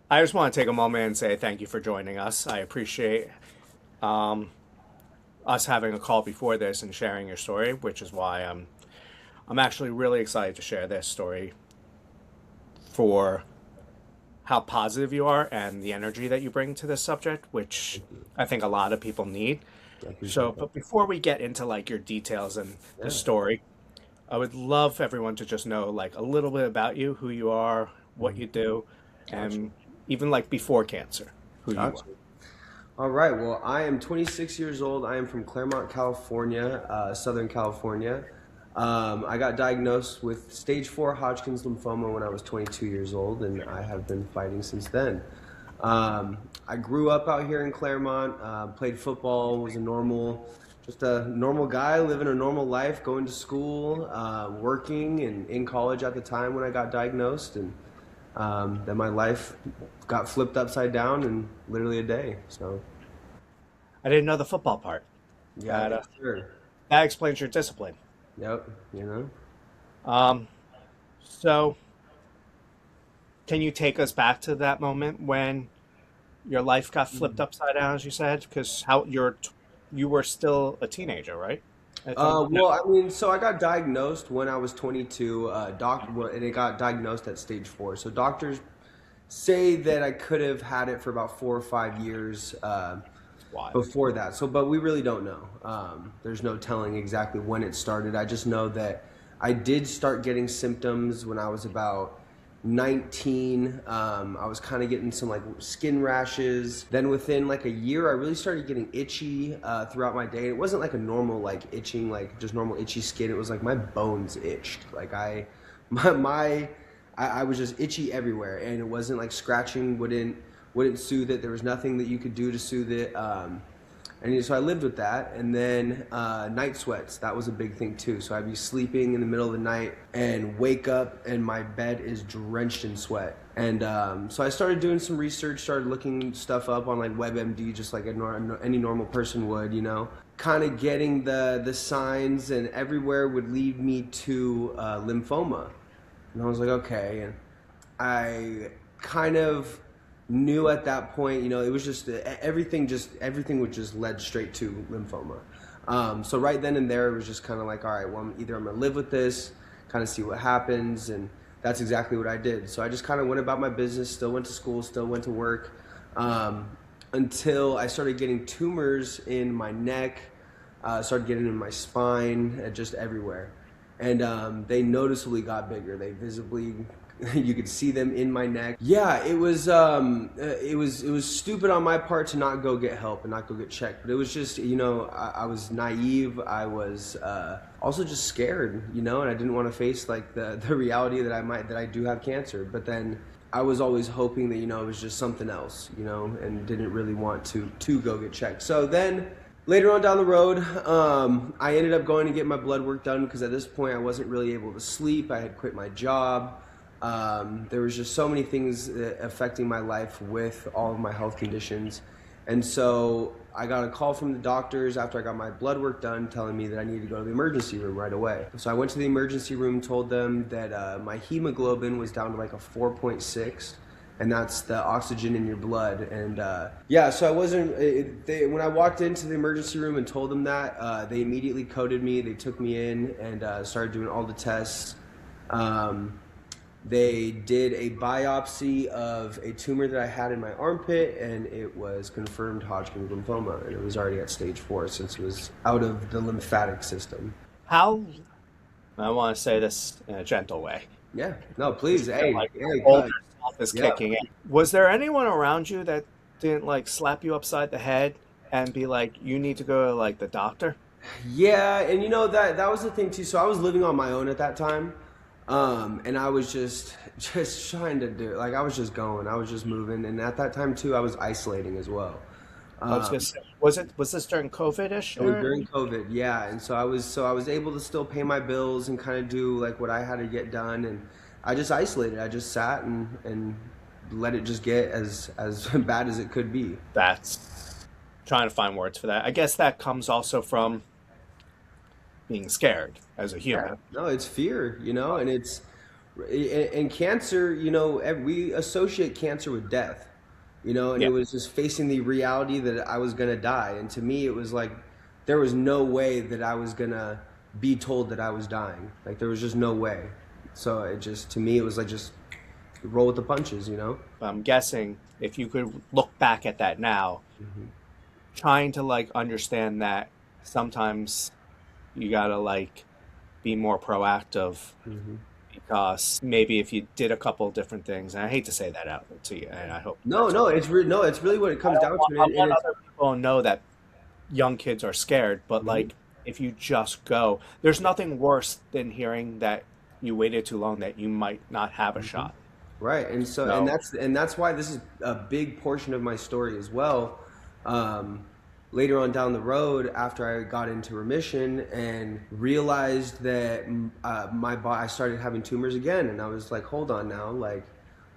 I just want to take a moment and say thank you for joining us. I appreciate us having a call before this and sharing your story, which is why I'm actually really excited to share this story for how positive you are and the energy that you bring to this subject, which Thank you. I think a lot of people need. I So, appreciate that. but before we get into like your details and the Yeah. story, I would love everyone to just know like a little bit about you, who you are, what Mhm. you do, Gotcha. and even like before cancer, who you are. Gotcha. All right. Well, I am 26 years old. I am from Claremont, California, Southern California. I got diagnosed with stage 4 Hodgkin's lymphoma when I was 22 years old, and I have been fighting since then. I grew up out here in Claremont, played football, was just a normal guy living a normal life, going to school, working, and in college at the time when I got diagnosed. And then my life got flipped upside down in literally a day. So, I didn't know the football part. yeah, That yes, sir. that explains your discipline. Yep, Um, so can you take us back to that moment when your life got flipped upside down, as you said? Because you were still a teenager, right? If I'm no, Well, I mean, so I got diagnosed when I was 22, and it got diagnosed at stage 4. So doctors say that I could have had it for about 4 or 5 years it's wild. before that. So, but we really don't know. There's no telling exactly when it started. I just know that I did start getting symptoms when I was about 19. I was kind of getting some like skin rashes. Then within like a year, I really started getting itchy throughout my day. It wasn't like a normal like itching, like just normal itchy skin. It was like my bones itched. Like I was just itchy everywhere, and it wasn't like scratching wouldn't soothe it. There was nothing that you could do to soothe it. And so I lived with that. And then night sweats, that was a big thing too. So I'd be sleeping in the middle of the night and wake up and my bed is drenched in sweat. And so I started doing some research, started looking stuff up on like WebMD, just like any normal person would, kind of getting the signs, and everywhere would lead me to lymphoma. And I was like, okay. And I kind of knew at that point, it was everything would just led straight to lymphoma. So right then and there, it was just kind of like, all right, well, either I'm gonna live with this, kind of see what happens, and that's exactly what I did. So I just kind of went about my business, still went to school, still went to work, until I started getting tumors in my neck, started getting in my spine, just everywhere, and they noticeably got bigger. They visibly you could see them in my neck. Yeah, it was stupid on my part to not go get help and not go get checked. But it was just, I was naive. I was also just scared, and I didn't want to face like the reality that I do have cancer. But then I was always hoping that it was just something else, and didn't really want to go get checked. So then later on down the road, I ended up going to get my blood work done because at this point I wasn't really able to sleep. I had quit my job. There was just so many things affecting my life with all of my health conditions. And so I got a call from the doctors after I got my blood work done telling me that I needed to go to the emergency room right away. So I went to the emergency room, told them that my hemoglobin was down to like a 4.6, and that's the oxygen in your blood. And yeah, so I wasn't. When I walked into the emergency room and told them that, they immediately coded me. They took me in and started doing all the tests. Um, they did a biopsy of a tumor that I had in my armpit, and it was confirmed Hodgkin lymphoma, and it was already at stage 4 since it was out of the lymphatic system. How I want to say this in a gentle way. Yeah, no, You please, feel hey, like your hey, older self is yeah. kicking in. Was there anyone around you that didn't like slap you upside the head and be like, you need to go to like the doctor? Yeah, and that was the thing too. So I was living on my own at that time, and I was just trying to do, like, I was just going, I was just moving, and at that time too, I was isolating as well. I was Um, gonna say, was this during COVID-ish it was or? during COVID, yeah, and so I was able to still pay my bills and kind of do like what I had to get done, and I just isolated. I just sat and let it just get as bad as it could be. That's trying to find words for that. I guess that comes also from being scared as a Yeah, human. no, it's fear, and it's And cancer, we associate cancer with death, and it Yeah. was just facing the reality that I was gonna die. And to me, it was like there was no way that I was gonna be told that I was dying. Like there was just no way. So it just to me, it was like just roll with the punches. I'm guessing if you could look back at that now, Hmm. trying to like understand that sometimes you gotta like be more proactive Hmm. because maybe if you did a couple different things, and I hate to say that out to you, and I hope No, that's no, okay. it's really what it I comes don't down want, to, I and want it's. other people to know that young kids are scared, but Mhm. like if you just go, there's nothing worse than hearing that you waited too long that you might not have a Mhm. shot. Right, and so and So that's why this is a big portion of my story as well. Um, Later on down the road, after I got into remission and realized that I started having tumors again, and I was like, hold on now, like,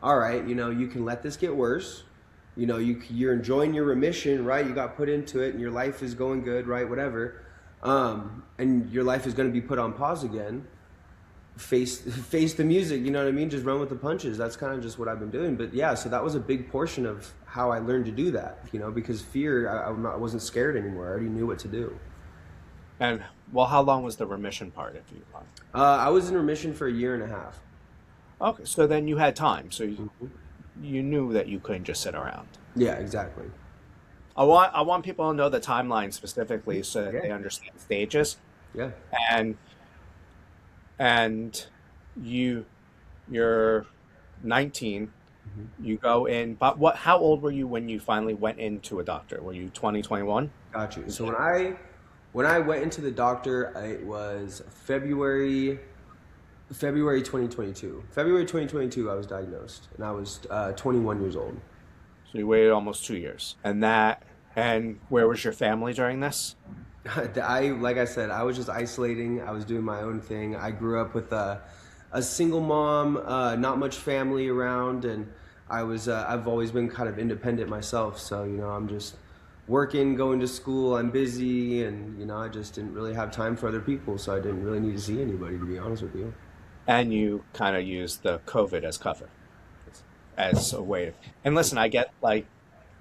all right, you can let this get worse. You're enjoying your remission, right? You got put into it, and your life is going good, right? Whatever, and your life is going to be put on pause again. Face the music, you know what I mean? Just run with the punches. That's kind of just what I've been doing. But yeah, so that was a big portion of how I learned to do that, because fear, I wasn't scared anymore. I already knew what to do. and well, how long was the remission part if you want? I was in remission for a year and a half. Okay, so then you had time, so Mhm. you knew that you couldn't just sit around. Yeah, exactly. I want people to know the timeline specifically so that Yeah, they understand stages yeah. and and you you're 19, Mhm. you go in, but what how old were you when you finally went into a doctor? Were you 20, 21? Got you. Is So that when I went into the doctor, it was February 2022. February 2022, I was diagnosed, and I was 21 years old. so you waited almost 2 years. And where was your family during this? Like I said, I was just isolating. I was doing my own thing. I grew up with a single mom, not much family around, and I've always been kind of independent myself. So I'm just working, going to school. I'm busy, and I just didn't really have time for other people. So I didn't really need to see anybody, to be honest with you. And you kind of used the COVID as cover, as a way of, and listen, I get like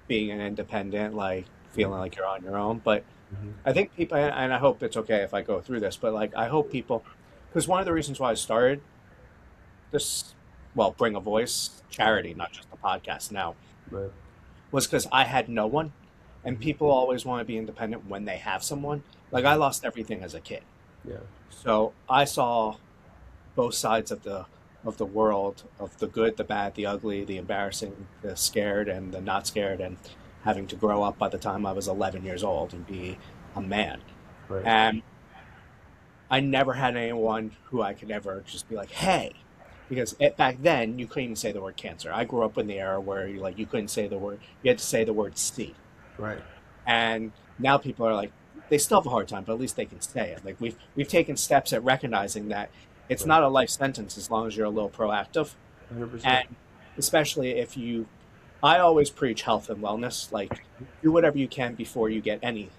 being an independent, like Yeah. feeling like you're on your own, but Hmm. I think people, and I hope it's okay if I go through this, but like I hope people, because one of the reasons why I started this, well, Bring a Voice charity, not just a podcast now, Right. was because I had no one, and Hmm. people always want to be independent when they have someone. Like I lost everything as a kid, Yeah. so I saw both sides of the world, of the good, the bad, the ugly, the embarrassing, the scared, and the not scared, and having to grow up by the time I was 11 years old and be a man. Right. And I never had anyone who I could ever just be like, "Hey," because back then you couldn't even say the word cancer. I grew up in the era where you couldn't say the word, you had to say the word "C," Right. and now people are like, they still have a hard time, but at least they can say it. Like we've taken steps at recognizing that it's Right. not a life sentence as long as you're a little proactive, 100%. and especially if you. I always preach health and wellness. Like, do whatever you can before you get any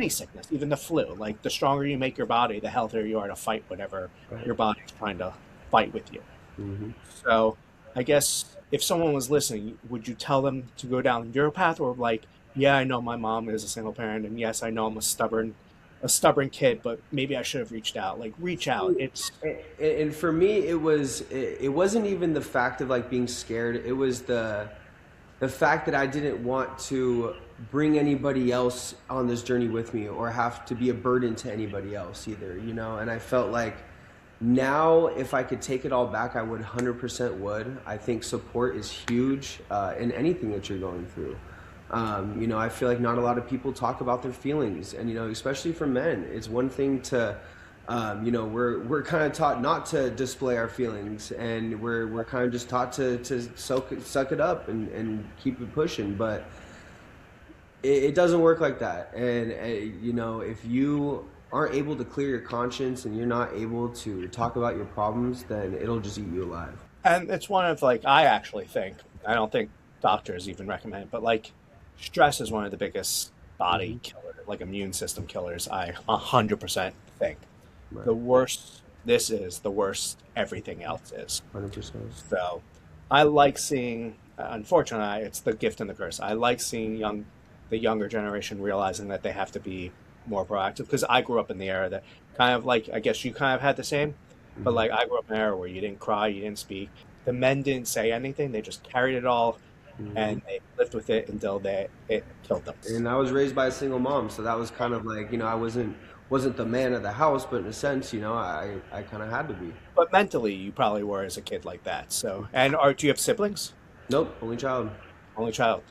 sickness, even the flu. Like, the stronger you make your body, the healthier you are to fight whatever Right. your body's trying to fight with you. Hmm. So, I guess if someone was listening, would you tell them to go down your path, or like, yeah, I know my mom is a single parent, and yes, I know I'm a stubborn kid, but maybe I should have reached out. Like, reach out. It's And for me, it wasn't even the fact of like being scared. It was the fact that I didn't want to bring anybody else on this journey with me or have to be a burden to anybody else either. And I felt like now if I could take it all back, I would 100% would. I think support is huge in anything that you're going through. I feel like not a lot of people talk about their feelings, and especially for men, it's one thing to, we're kind of taught not to display our feelings, and we're kind of just taught to suck it up and keep it pushing, but it doesn't work like that. And if you aren't able to clear your conscience and you're not able to talk about your problems, then it'll just eat you alive. and it's one of like I actually think I don't think doctors even recommend it, but like stress is one of the biggest Hmm. body killer, like immune system killers. I 100% think Right. the worst. this is, the worse everything else is. 100%. So I like seeing, unfortunately, it's the gift and the curse. I like seeing the younger generation realizing that they have to be more proactive, because I grew up in the era that kind of like, I guess you kind of had the same, but Hmm. like I grew up in an era where you didn't cry, you didn't speak. The men didn't say anything. They just carried it all Hmm. and they lived with it until it killed them. And I was raised by a single mom, so that was kind of like, I wasn't the man of the house, but in a sense, I kind of had to be. But mentally, you probably were as a kid like that. So, and do you have siblings? Nope, only child. Only child.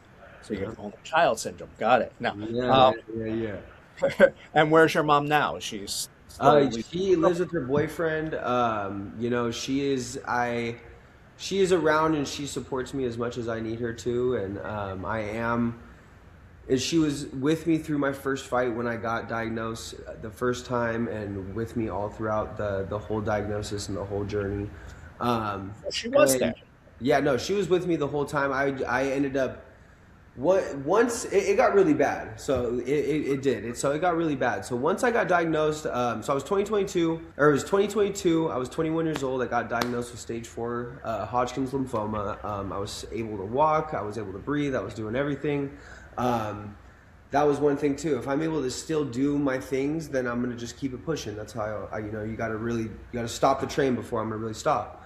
So you Yeah, have only child syndrome. Got it. Now, yeah, yeah, yeah. and where's your mom now? She's still leaving. She lives with her boyfriend. She is around and she supports me as much as I need her to, and and she was with me through my first fight when I got diagnosed the first time, and with me all throughout the whole diagnosis and the whole journey. She was there. And yeah, no, she was with me the whole time. I ended up once it got really bad. So it did. So it got really bad. So once I got diagnosed, so I was 2022, or it was 2022. I was 21 years old. I got diagnosed with stage 4 Hodgkin's lymphoma. I was able to walk. I was able to breathe. I was doing everything. Um, that was one thing too. If I'm able to still do my things, then I'm gonna just keep it pushing. That's how you gotta stop the train before I'm gonna really stop.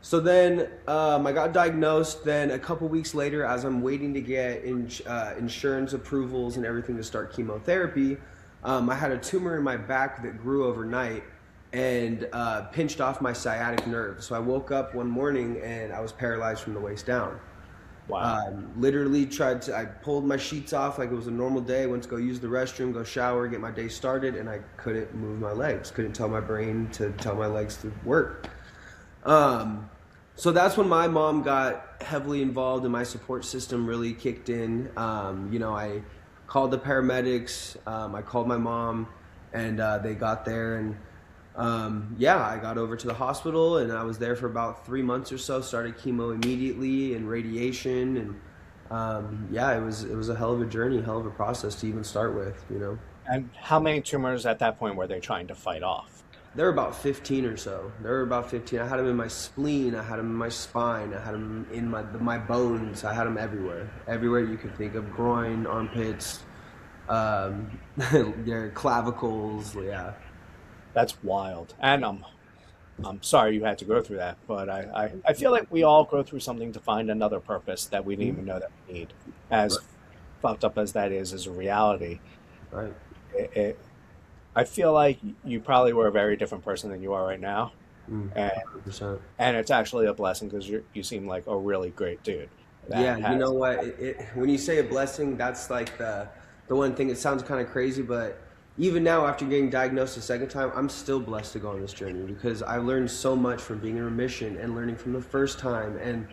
So then I got diagnosed. Then a couple weeks later, as I'm waiting to get insurance approvals and everything to start chemotherapy, I had a tumor in my back that grew overnight and pinched off my sciatic nerve. So I woke up one morning and I was paralyzed from the waist down. Wow. Literally I pulled my sheets off like it was a normal day, went to go use the restroom, go shower, get my day started, and I couldn't move my legs. Couldn't tell my brain to tell my legs to work. So that's when my mom got heavily involved and my support system really kicked in. I called the paramedics, I called my mom, and they got there. And I got over to the hospital and I was there for about 3 months or so, started chemo immediately and radiation. And it was a hell of a journey, hell of a process to even start with. And how many tumors at that point were they trying to fight off? There were about 15 or so. There were about 15. I had them in my spleen. I had them in my spine. I had them in my bones. I had them everywhere. Everywhere you could think of. Groin, armpits, their clavicles. Yeah. That's wild. And I'm sorry you had to go through that, but I feel like we all go through something to find another purpose that we didn't even know that we need. As Right. fucked up as that is as a reality, Right. it, I feel like you probably were a very different person than you are right now, and 100%. it's actually a blessing because you seem like a really great dude Yeah. that You know has. what? When you say a blessing, that's like the one thing. It sounds kind of crazy, but even now, after getting diagnosed a second time, I'm still blessed to go on this journey because I learned so much from being in remission and learning from the first time. And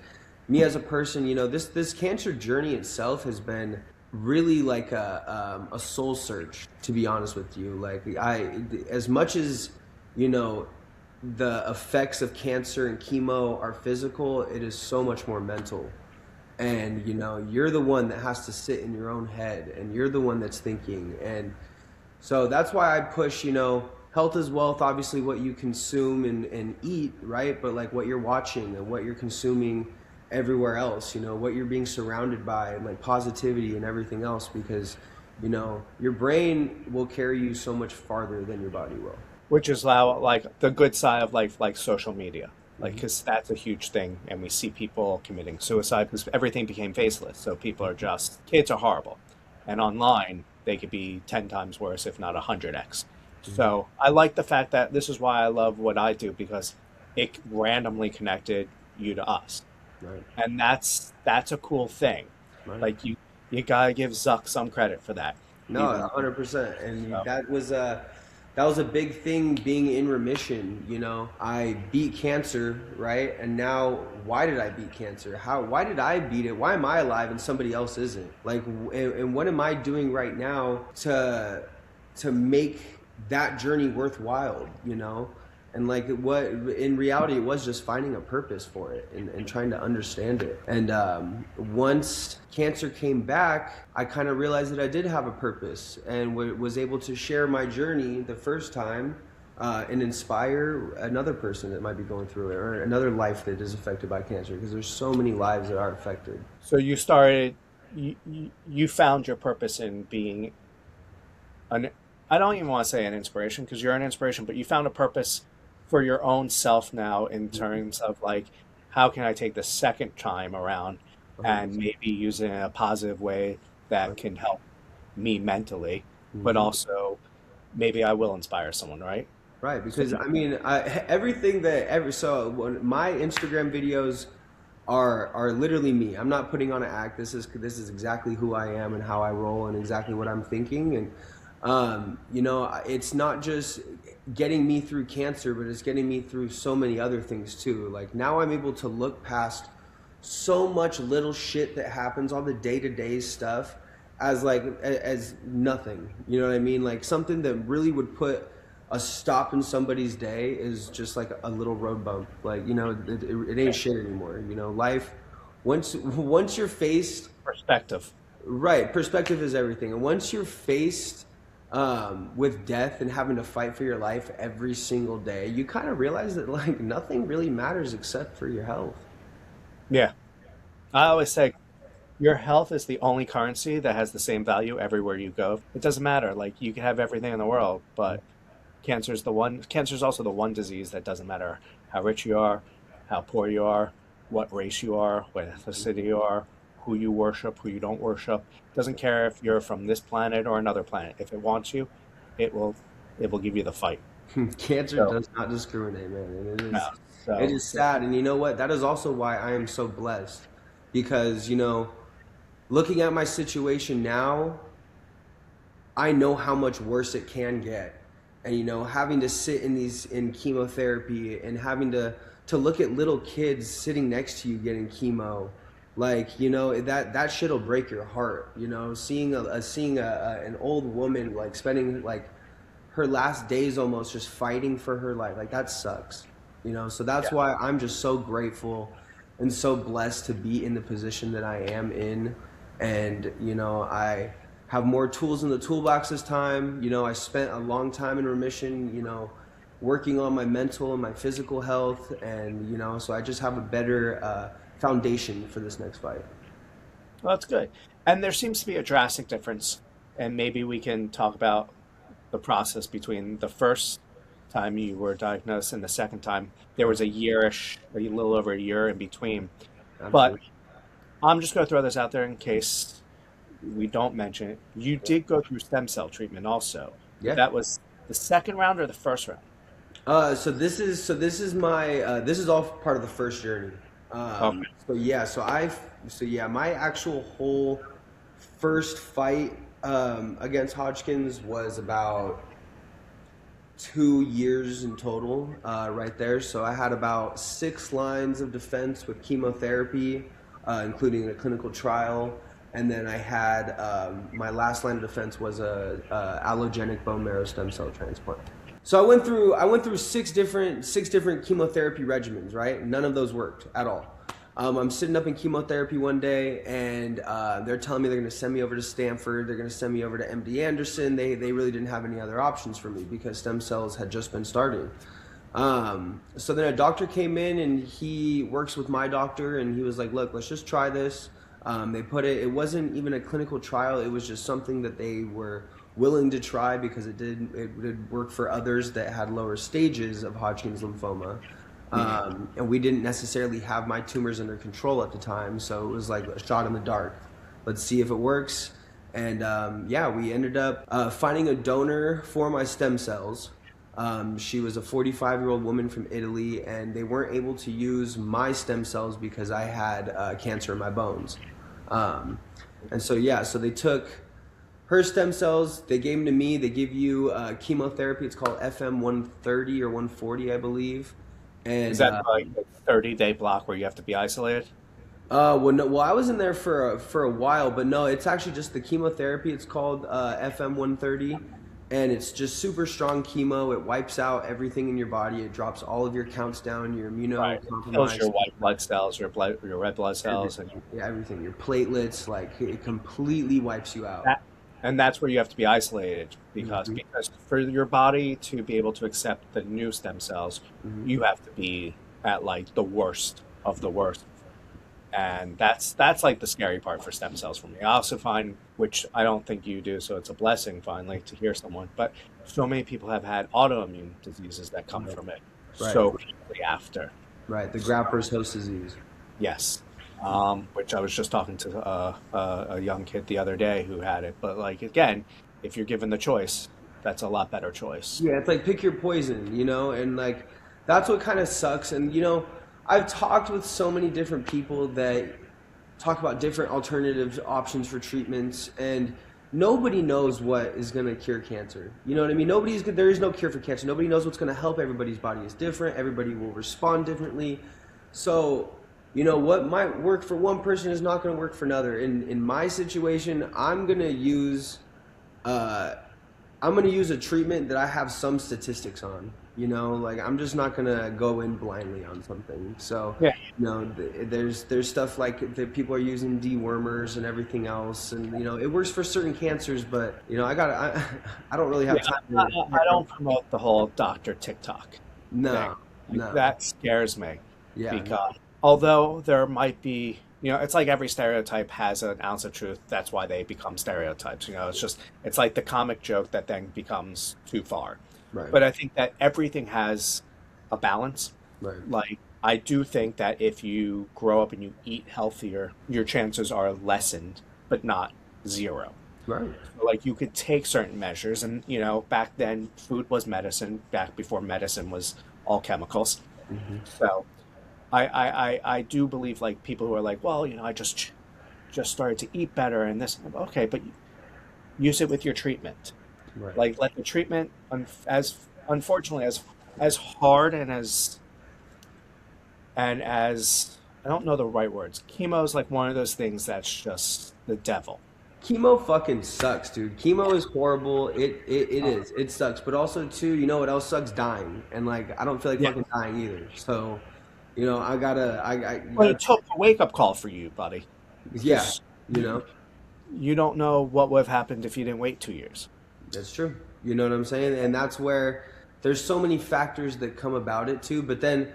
me as a person, this cancer journey itself has been really like a soul search, to be honest with you. Like as much as you know the effects of cancer and chemo are physical, it is so much more mental. And you're the one that has to sit in your own head, and you're the one that's thinking. And so that's why I push, health is wealth, obviously what you consume and eat, right? But like what you're watching and what you're consuming everywhere else, what you're being surrounded by, and like positivity and everything else, because, your brain will carry you so much farther than your body will. Which is how, like, the good side of like social media, like, Hmm. because that's a huge thing, and we see people committing suicide because everything became faceless. So people are just, kids are horrible, and online they could be 10 times worse, if not 100x. Hmm. So I like the fact that this is why I love what I do, because it randomly connected you to us, Right, and that's a cool thing. right. Like you gotta give Zuck some credit for that, No, even 100%. And so. that was a big thing being in remission. I beat cancer, right? And now, why did I beat cancer? Why did I beat it? Why am I alive and somebody else isn't? Like, and what am I doing right now to make that journey worthwhile? And like what in reality it was just finding a purpose for it and trying to understand it. And once cancer came back, I kind of realized that I did have a purpose and was able to share my journey the first time and inspire another person that might be going through it, or another life that is affected by cancer, because there's so many lives that are affected. So you started, you found your purpose in being an, I don't even want to say an inspiration because you're an inspiration, but you found a purpose for your own self now in terms of like, how can I take the second time around and 100%. maybe use it in a positive way that can help me mentally, but Mhm. also maybe I will inspire someone, right? Right, So because I mean, everything that every so when my Instagram videos are literally me. I'm not putting on an act. This is exactly who I am and how I roll and exactly what I'm thinking. And it's not just getting me through cancer, but it's getting me through so many other things too. Like now I'm able to look past so much little shit that happens, all the day-to-day stuff, as like as nothing. You know what I mean? Like something that really would put a stop in somebody's day is just like a little road bump. Like it ain't shit anymore. Life once you're faced, perspective. right, perspective is everything. And once you're faced with death and having to fight for your life every single day, you kind of realize that like nothing really matters except for your health. Yeah. I always say your health is the only currency that has the same value everywhere you go. It doesn't matter. Like you can have everything in the world, but cancer is also the one disease that doesn't matter how rich you are, how poor you are, what race you are, what ethnicity you are, who you worship, who you don't worship. It doesn't care if you're from this planet or another planet. If it wants you, it will it will give you the fight. Cancer So does not discriminate, man, and no. it So is sad. And you know what? That is also why I am so blessed, because looking at my situation now, I know how much worse it can get. And having to sit in chemotherapy and having to look at little kids sitting next to you getting chemo, like that shit'll break your heart. Seeing an old woman like spending like her last days almost just fighting for her life, like that sucks. So that's yeah, why I'm just so grateful and so blessed to be in the position that I am in. And I have more tools in the toolbox this time. I spent a long time in remission, working on my mental and my physical health. And so I just have a better foundation for this next fight. well, that's good. And there seems to be a drastic difference, and maybe we can talk about the process between the first time you were diagnosed and the second time. There was a yearish, a little over a year in between. But Absolutely. I'm just going to throw this out there in case we don't mention it. You did go through stem cell treatment also. Yeah. That was the second round or the first round? This is all part of the first journey. Okay. So yeah, my actual whole first fight against Hodgkin's was about 2 years in total, right there. So I had about 6 lines of defense with chemotherapy, including a clinical trial, and then I had my last line of defense was a allogenic bone marrow stem cell transplant. So I went through six different chemotherapy regimens, right? None of those worked at all. I'm sitting up in chemotherapy one day, and they're telling me they're going to send me over to Stanford. They're going to send me over to MD Anderson. They really didn't have any other options for me because stem cells had just been starting. So then a doctor came in, and he works with my doctor, and he was like, "Look, let's just try this." They put it. It wasn't even a clinical trial. It was just something that they were willing to try because it did work for others that had lower stages of Hodgkin's lymphoma. Hmm. And we didn't necessarily have my tumors under control at the time, so it was like a shot in the dark. Let's see if it works. And yeah, we ended up finding a donor for my stem cells. She was a 45-year-old woman from Italy, and they weren't able to use my stem cells because I had cancer in my bones. Um, and so yeah, so they took her stem cells, they gave them to me. They give you chemotherapy. It's called FM 130 or 140, I believe. Is And that like a 30-day block where you have to be isolated? well, no, well, I was in there for a while, but no, it's actually just the chemotherapy. It's called FM 130, and it's just super strong chemo. It wipes out everything in your body. It drops all of your counts down. You're Right. It kills your immunocompromised. white blood cells, your red blood cells, and Everything, yeah, everything. Your platelets, like it completely wipes you out. that And that's where you have to be isolated Hmm. because for your body to be able to accept the new stem cells, Hmm. you have to be at like the worst of the worst. And that's like the scary part for stem cells for me. I also find, which I don't think you do, so it's a blessing finally to hear someone, but so many people have had autoimmune diseases that come Right. from it Right. so quickly after. Right. The grappler's host disease. Yes. Which I was just talking to a young kid the other day who had it. But like again, if you're given the choice, that's a lot better choice. Yeah, it's like pick your poison, and like that's what kind of sucks. And I've talked with so many different people that talk about different alternative options for treatments, and nobody knows what is going to cure cancer. You know what I mean? There is no cure for cancer. Nobody knows what's going to help. Everybody's body is different. Everybody will respond differently. So, what might work for one person is not going to work for another. In my situation, uh, I'm going to use a treatment that I have some statistics on. Like I'm just not going to go in blindly on something. So, Yeah. there's stuff like that people are using dewormers and everything else, and it works for certain cancers, but I don't really have Yeah. time I don't promote the whole Dr. TikTok thing. no, Like no, that scares me yeah, because although there might be, it's like every stereotype has an ounce of truth. That's why they become stereotypes. It's like the comic joke that then becomes too far. right, But I think that everything has a balance. right, Like, I do think that if you grow up and you eat healthier, your chances are lessened, but not zero. right, So, like, you could take certain measures, and, back then, food was medicine, back before medicine was all chemicals. hmm, So, I do believe, like, people who are like, well, I just started to eat better and this. Okay, but use it with your treatment. right. Like let the treatment, as unfortunately as hard and as I don't know the right words. Chemo is like one of those things that's just the devil. Chemo fucking sucks, dude. Chemo Yeah. is horrible. It is. It sucks. But also too, you know what else sucks? Dying. And like I don't feel like Yeah. fucking dying either. So, I you But gotta it took a wake up call for you, buddy, yeah, because you know. you don't know what would have happened if you didn't wait 2 years. That's true. You know what I'm saying? And that's where there's so many factors that come about it too. But then,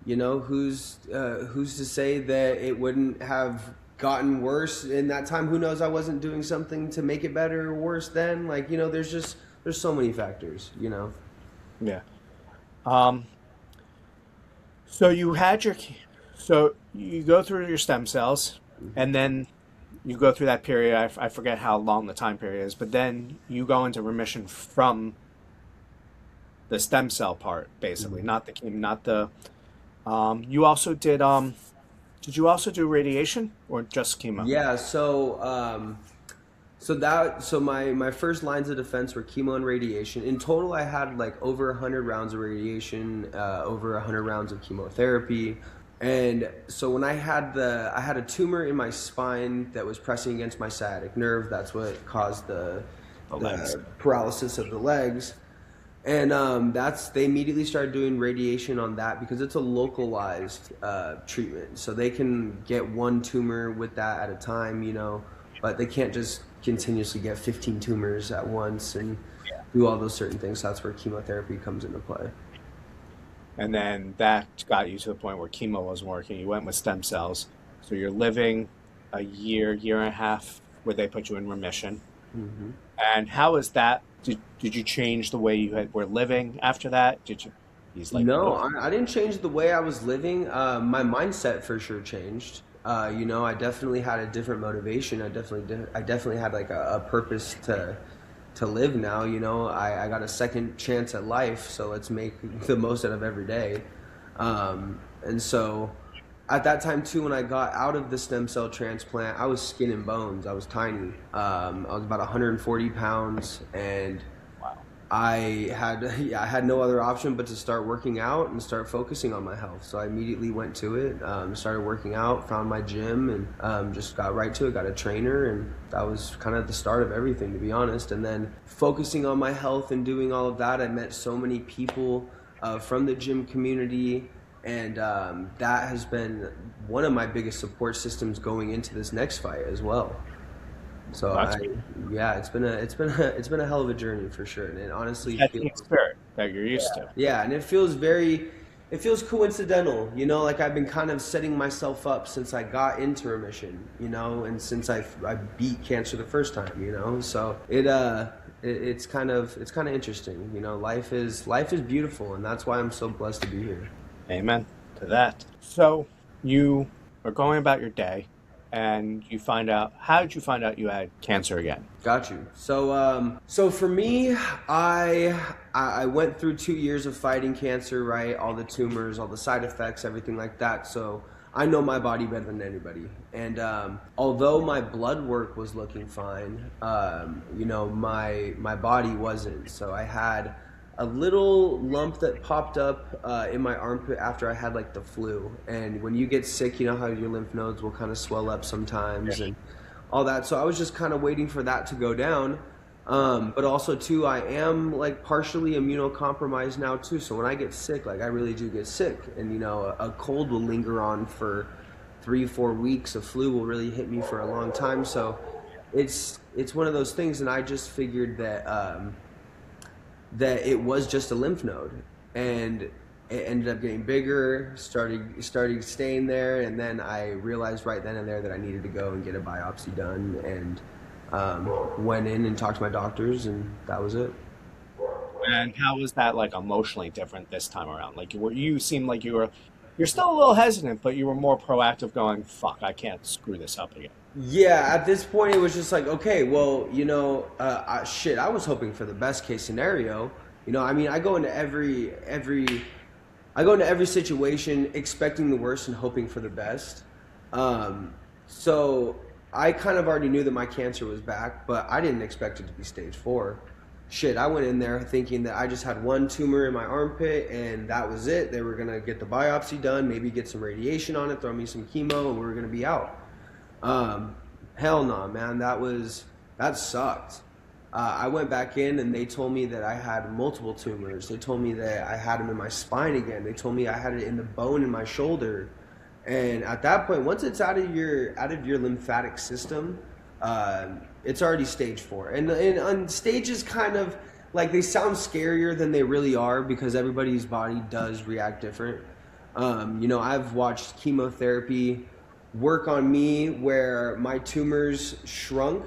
who's to say that it wouldn't have gotten worse in that time? Who knows? I wasn't doing something to make it better or worse then. Like there's so many factors. Yeah. Um. So you had your, so you go through your stem cells, and then you go through that period. I forget how long the time period is, but then you go into remission from the stem cell part, basically, Mhm. not the chemo, not the. You also did. Did you also do radiation or just chemo? Yeah. So my first lines of defense were chemo and radiation. In total, I had like over 100 rounds of radiation, over 100 rounds of chemotherapy, and so when I had a tumor in my spine that was pressing against my sciatic nerve. That's what caused the The legs. the paralysis of the legs. And they immediately started doing radiation on that because it's a localized treatment. So they can get one tumor with that at a time, but they can't just continuously get 15 tumors at once and do all those certain things. So that's where chemotherapy comes into play. And then that got you to the point where chemo wasn't working. You went with stem cells. So you're living a year and a half where they put you in remission. Hmm. And how is that? Did you change the way were living after that? Did you? He's like, No, nope. I didn't change the way I was living. My mindset for sure changed. I definitely had a different motivation. I definitely had like a purpose to live now. I got a second chance at life, so let's make the most out of every day. And so at that time too, when I got out of the stem cell transplant, I was skin and bones. I was tiny. I was about 140 pounds, and Wow. yeah, I had no other option but to start working out and start focusing on my health. So I immediately went to it, started working out, found my gym, and just got right to it. Got a trainer, and that was kind of the start of everything, to be honest. And then focusing on my health and doing all of that, I met so many people from the gym community, and that has been one of my biggest support systems going into this next fight as well. So That's yeah, it's been a hell of a journey for sure, and it honestly that feels. team spirit that you're used to. Yeah, and it feels coincidental, like I've been kind of setting myself up since I got into remission, and since I beat cancer the first time, so it's kind of interesting, life is beautiful, and that's why I'm so blessed to be here. Amen to that. So you are going about your day, and you find out. How did you find out you had cancer again? Got you. So for me, I went through 2 years of fighting cancer, right? All the tumors, all the side effects, everything like that. So I know my body better than anybody. And although my blood work was looking fine, my body wasn't. So I had a little lump that popped up in my armpit after I had like the flu. And when you get sick, you know how your lymph nodes will kind of swell up sometimes, and all that. So I was just kind of waiting for that to go down. But also too, I am like partially immunocompromised now too. So when I get sick, like I really do get sick, and a cold will linger on for 3, 4 weeks. A flu will really hit me for a long time. So it's one of those things, and I just figured that it was just a lymph node, and it ended up getting bigger, started staying there, and then I realized right then and there that I needed to go and get a biopsy done, and went in and talked to my doctors, and that was it. And how was that like emotionally different this time around? Like you seemed like you're still a little hesitant, but you were more proactive going, fuck, I can't screw this up again. Yeah, at this point, it was just like, okay, well, shit. I was hoping for the best case scenario. I mean, I go into every situation expecting the worst and hoping for the best. So I kind of already knew that my cancer was back, but I didn't expect it to be stage 4. Shit, I went in there thinking that I just had one tumor in my armpit and that was it. They were gonna get the biopsy done, maybe get some radiation on it, throw me some chemo, and we were gonna be out. Um, Hell no, man. That sucked. I went back in and they told me that I had multiple tumors. They told me that I had them in my spine again. They told me I had it in the bone in my shoulder. And at that point, once it's out of your lymphatic system, it's already stage 4. And stages kind of like they sound scarier than they really are because everybody's body does react different. I've watched chemotherapy work on me where my tumors shrunk,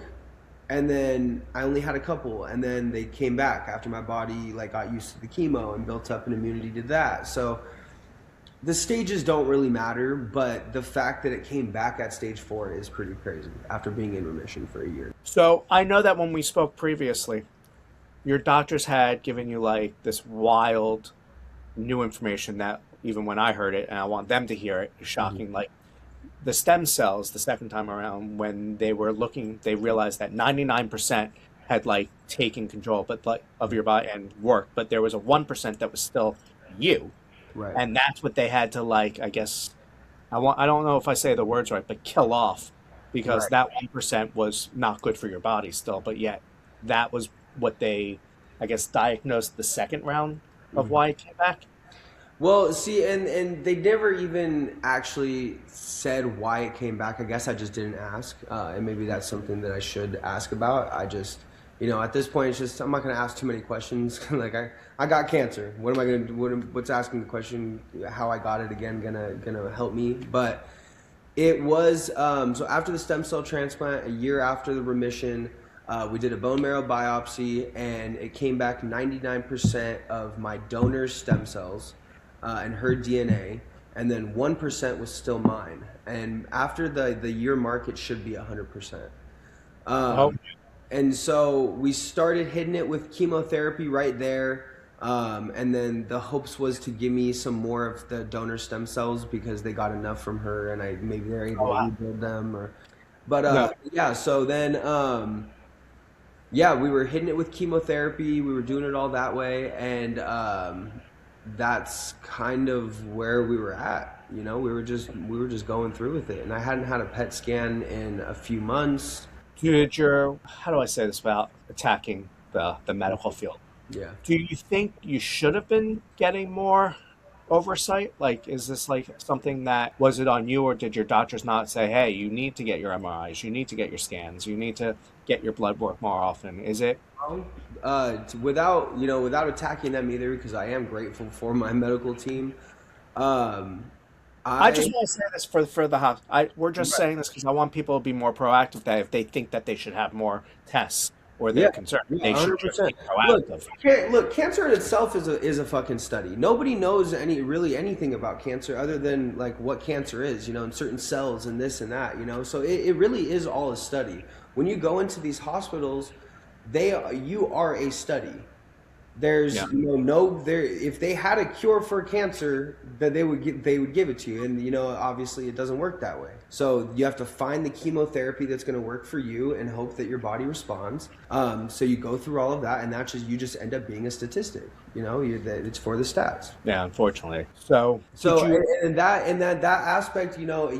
and then I only had a couple, and then they came back after my body like got used to the chemo and built up an immunity to that. So the stages don't really matter, but the fact that it came back at stage 4 is pretty crazy after being in remission for a year. So I know that when we spoke previously, your doctors had given you like this wild new information that even when I heard it, and I want them to hear it, is Mhm. shocking. Like the stem cells the second time around when they were looking, they realized that 99% had like taken control but like of your body and worked, but there was a 1% that was still you. Right. And that's what they had to like, I guess, I don't know if I say the words right, but kill off, because Right. that 1% was not good for your body still, but yet that was what they, I guess, diagnosed the second round of Mhm. why it came back. Well, see, and they never even actually said why it came back. I guess I just didn't ask, and maybe that's something that I should ask about. I just, at this point, it's just I'm not gonna ask too many questions. Like I got cancer. What am I gonna do? What's asking the question? How I got it again? Gonna help me? But it was so after the stem cell transplant, a year after the remission, we did a bone marrow biopsy, and it came back 99% of my donor's stem cells and her DNA, and then 1% was still mine. And after the year mark, it should be 100%. Oh, And so we started hitting it with chemotherapy right there. And then the hopes was to give me some more of the donor stem cells because they got enough from her, and I maybe they're able oh to wow. rebuild them. But No. yeah. So then yeah, we were hitting it with chemotherapy. We were doing it all that way, and that's kind of where we were at. We were just going through with it, and I hadn't had a PET scan in a few months. Did your, how do I say this without attacking the medical field? Yeah. Do you think you should have been getting more? oversight? Like, is this like something that was it on you, or did your doctors not say, "Hey, you need to get your MRIs, you need to get your scans, you need to get your blood work more often"? Is it? Without without attacking them either, because I am grateful for my medical team. Um, I I just want to say this for the house. We're just saying this because I want people to be more proactive. That if they think that they should have more tests or they're Yeah, concerned, yeah, they should just 100%. be Look, proactive. look, cancer in itself is a fucking study. Nobody knows anything about cancer other than like what cancer is, and certain cells and this and that. So it really is all a study. When you go into these hospitals, you are a study. Yeah. There's no there if they had a cure for cancer, that they would give it to you, and obviously it doesn't work that way. So you have to find the chemotherapy that's going to work for you and hope that your body responds. So you go through all of that, and you just end up being a statistic. It's for the stats. Yeah, unfortunately. So, did So you? that aspect, you know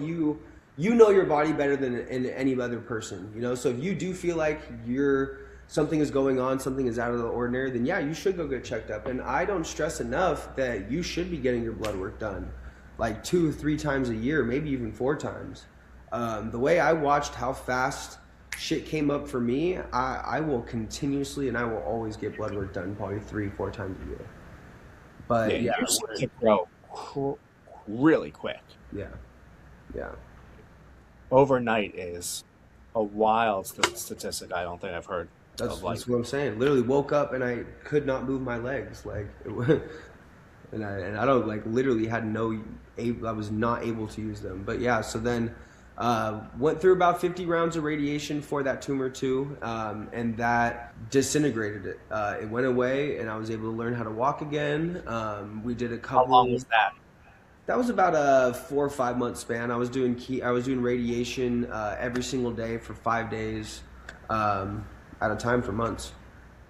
your body better than any other person. So if you do feel like something is going on, something is out of the ordinary, then yeah, you should go get checked up. And I don't stress enough that you should be getting your blood work done like 2 or 3 times a year, maybe even 4 times. The way I watched how fast shit came up for me, I will continuously and I will always get blood work done probably 3 or 4 times a year. Yeah, But yeah, you seem to grow really quick. yeah, yeah. Overnight is a wild statistic. I don't think I've heard That's of like. that's what I'm saying. Literally woke up and I could not move my legs, like, and I don't like literally had I was not able to use them. But yeah, so then went through about 50 rounds of radiation for that tumor too, and that disintegrated it. It went away, and I was able to learn how to walk again. We did a How long couple. was that? That was about a 4 or 5 month span. I was doing radiation every single day for 5 days at a time for months.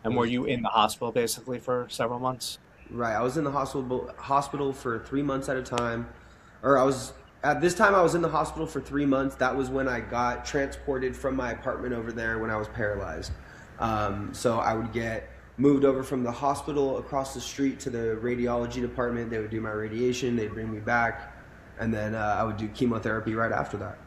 It And were was you in the hospital basically for several months? right. I was in the hospital for 3 months at a time, or I was at this time I was in the hospital for 3 months. That was when I got transported from my apartment over there when I was paralyzed. So I would get moved over from the hospital across the street to the radiology department. They would do my radiation. They'd bring me back, and then I would do chemotherapy right after that.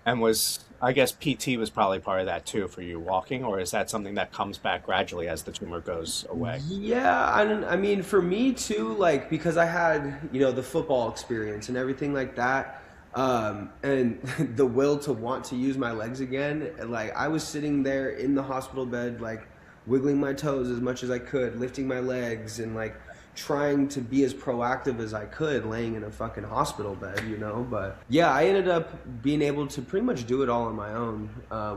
And was I guess PT was probably part of that too for you walking, or is that something that comes back gradually as the tumor goes away? Yeah, I mean, for me too, like because I had the football experience and everything like that, and the will to want to use my legs again. Like I was sitting there in the hospital bed, like wiggling my toes as much as I could, lifting my legs, and like trying to be as proactive as I could, laying in a fucking hospital bed. But yeah, I ended up being able to pretty much do it all on my own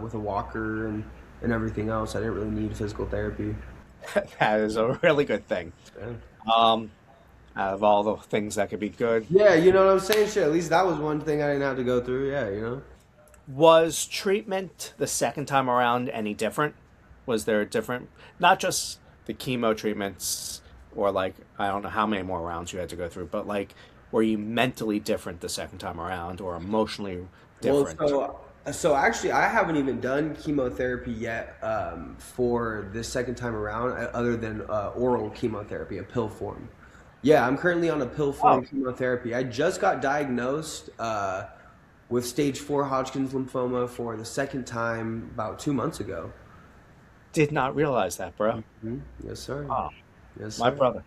with a walker and everything else. I didn't really need physical therapy. That is a really good thing. Yeah. Um, out of all the things that could be good, Yeah, you know what I'm saying? Shit, at least that was one thing I didn't have to go through. Yeah. was treatment the second time around any different? Was there a different, not just the chemo treatments, or like I don't know how many more rounds you had to go through, but like were you mentally different the second time around, or emotionally Well, different? so actually, I haven't even done chemotherapy yet for this second time around, other than oral chemotherapy, a pill form. Yeah, I'm currently on a pill Oh, form chemotherapy. I just got diagnosed with stage 4 Hodgkin's lymphoma for the second time about 2 months ago. did not realize that, bro. Mhm. Yes, sir. Oh, Yes, my sir. brother.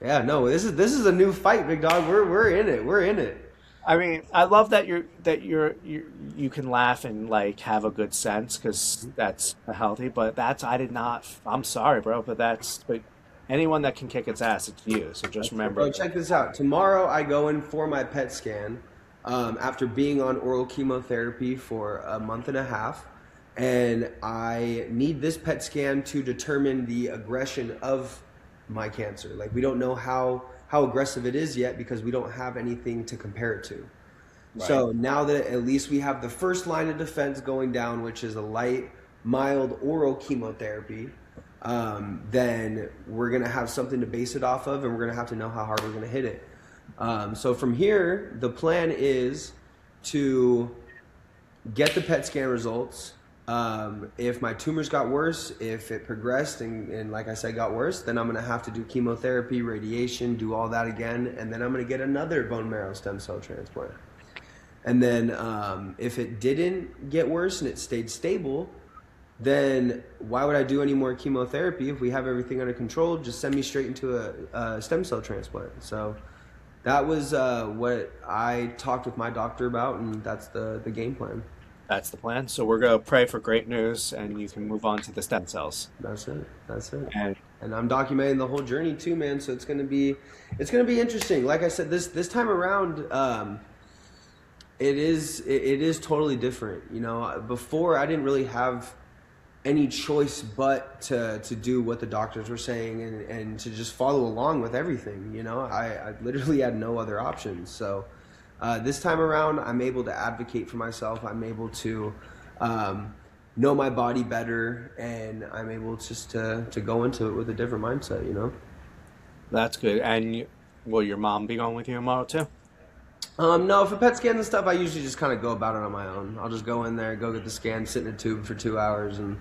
Yeah, no, this is a new fight, big dog. We're in it. We're in it. I mean, I love that you can laugh and like have a good sense because that's healthy. But that's I did not. I'm sorry, bro, but anyone that can kick its ass, it's you. So just remember Bro, that. check this out. Tomorrow I go in for my PET scan after being on oral chemotherapy for a month and a half. And I need this PET scan to determine the aggression of my cancer. Like we don't know how aggressive it is yet because we don't have anything to compare it to. Right. So now that at least we have the first line of defense going down, which is a light, mild oral chemotherapy, then we're gonna have something to base it off of, and we're gonna have to know how hard we're gonna hit it. So from here, the plan is to get the PET scan results, If my tumors got worse, if it progressed and like I said, got worse, then I'm going to have to do chemotherapy, radiation, do all that again, and then I'm going to get another bone marrow stem cell transplant. And then if it didn't get worse and it stayed stable, then why would I do any more chemotherapy if we have everything under control? Just send me straight into a stem cell transplant. So that was what I talked with my doctor about, and that's the game plan. That's the plan. So we're going to pray for great news, and you can move on to the stem cells. That's it. That's it. And And I'm documenting the whole journey too, man. So it's gonna be interesting. Like I said, this time around, it is totally different. You know, before I didn't really have any choice but to do what the doctors were saying and to just follow along with everything. You know, I literally had no other options. So this time around, I'm able to advocate for myself. I'm able to know my body better, and I'm able just to go into it with a different mindset. You know. that's good. And will your mom be going with you tomorrow too? No, for PET scans and stuff, I usually just kind of go about it on my own. I'll just go in there, go get the scan, sit in a tube for 2 hours, and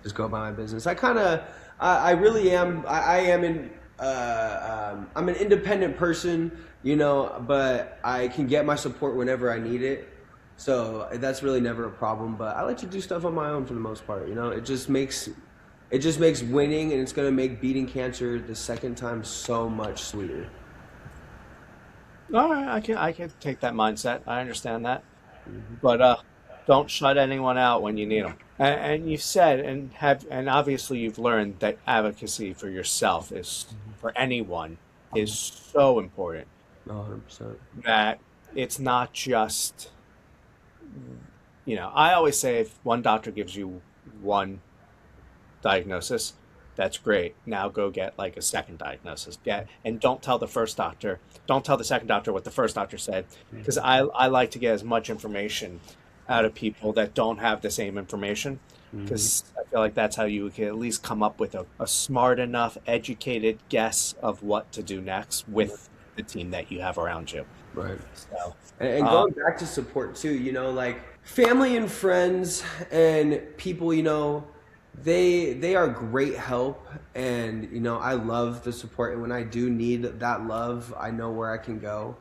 just go about my business. I really am. I am I'm an independent person, you know, but I can get my support whenever I need it. So that's really never a problem. But I like to do stuff on my own for the most part. You know, it just makes winning, and it's gonna make beating cancer the second time so much sweeter. All right, I can take that mindset. I understand that, but don't shut anyone out when you need them. And you've said and obviously you've learned that advocacy for yourself is for anyone is so important 100%. that it's not just I always say if one doctor gives you one diagnosis, that's great. Now go get like a second diagnosis. And don't tell the second doctor what the first doctor said, because I like to get as much information out of people that don't have the same information, Hmm. because I feel like that's how you can at least come up with a smart enough, educated guess of what to do next with the team that you have around you. Right. So, And um, going back to support too, you know, like family and friends and people, you know, they are great help, and you know, I love the support, and when I do need that love, I know where I can go.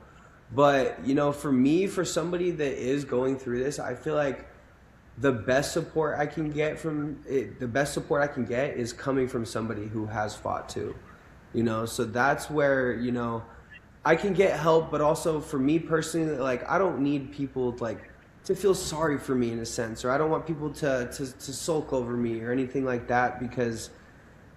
But, you know, for me, for somebody that is going through this, I feel like the best support I can get is coming from somebody who has fought too. You know, so that's where, you know, I can get help, but also for me personally, like I don't need people like to feel sorry for me in a sense, or I don't want people to sulk over me or anything like that, because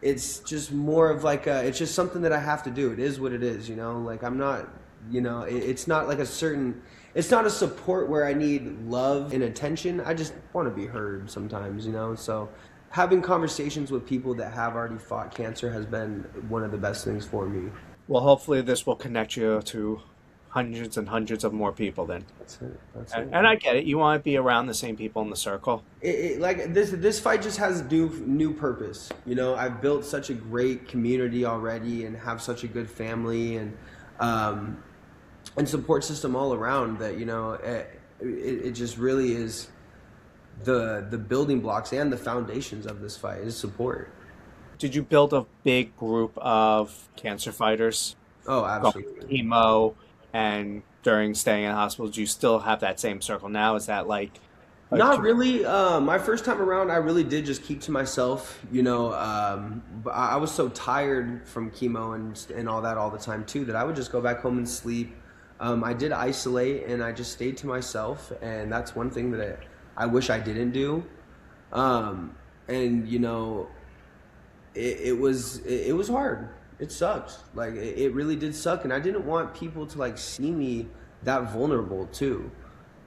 it's just more of like it's just something that I have to do. It is what it is, you know. Like I'm not, you know, it's not like it's not a support where I need love and attention. I just want to be heard sometimes, you know. So having conversations with people that have already fought cancer has been one of the best things for me. well, hopefully this will connect you to hundreds and hundreds of more people then. That's it. That's it. And I get it. You want to be around the same people in the circle. Like this fight just has new purpose. You know, I've built such a great community already, and have such a good family um, and support system all around, that you know it just really is the building blocks and the foundations of this fight is support. Did you build a big group of cancer fighters Oh, going absolutely. through chemo and during staying in hospital? Do you still have that same circle now? Is that like a Not really. My first time around, I really did just keep to myself. You know, but I was so tired from chemo and all that all the time too, that I would just go back home and sleep. I did isolate, and I just stayed to myself, and that's one thing that I wish I didn't do. And you know, it was hard. It sucked. Like it really did suck, and I didn't want people to like see me that vulnerable too.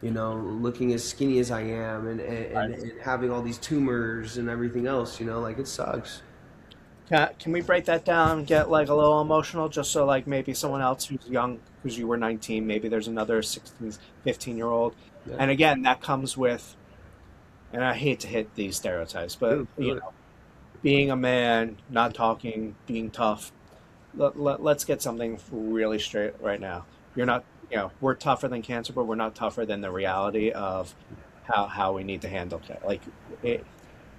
You know, looking as skinny as I am, and having all these tumors and everything else. You know, like it sucks. can we break that down and get like a little emotional, just so like maybe someone else who's young, because you were 19, maybe there's another 16, 15-year old. Yeah. And again, that comes with, and I hate to hit these stereotypes, but Do it. being a man, not talking, being tough. Let's get something really straight right now. You're not, we're tougher than cancer, but we're not tougher than the reality of how we need to handle it. Like it,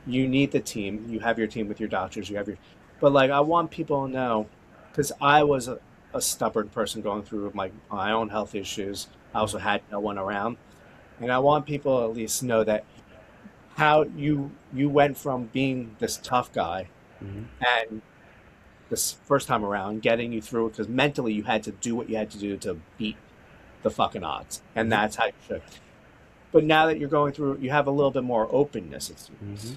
you need the team. You have your team with your doctors. You have your, but like I want people to know, because I was a stubborn person going through my own health issues. I also had no one around, and I want people to at least know that how you went from being this tough guy Hmm. and this first time around, getting you through it because mentally you had to do what you had to do to beat the fucking odds, and Hmm. that's how you should. But now that you're going through, you have a little bit more openness, it Hmm. seems.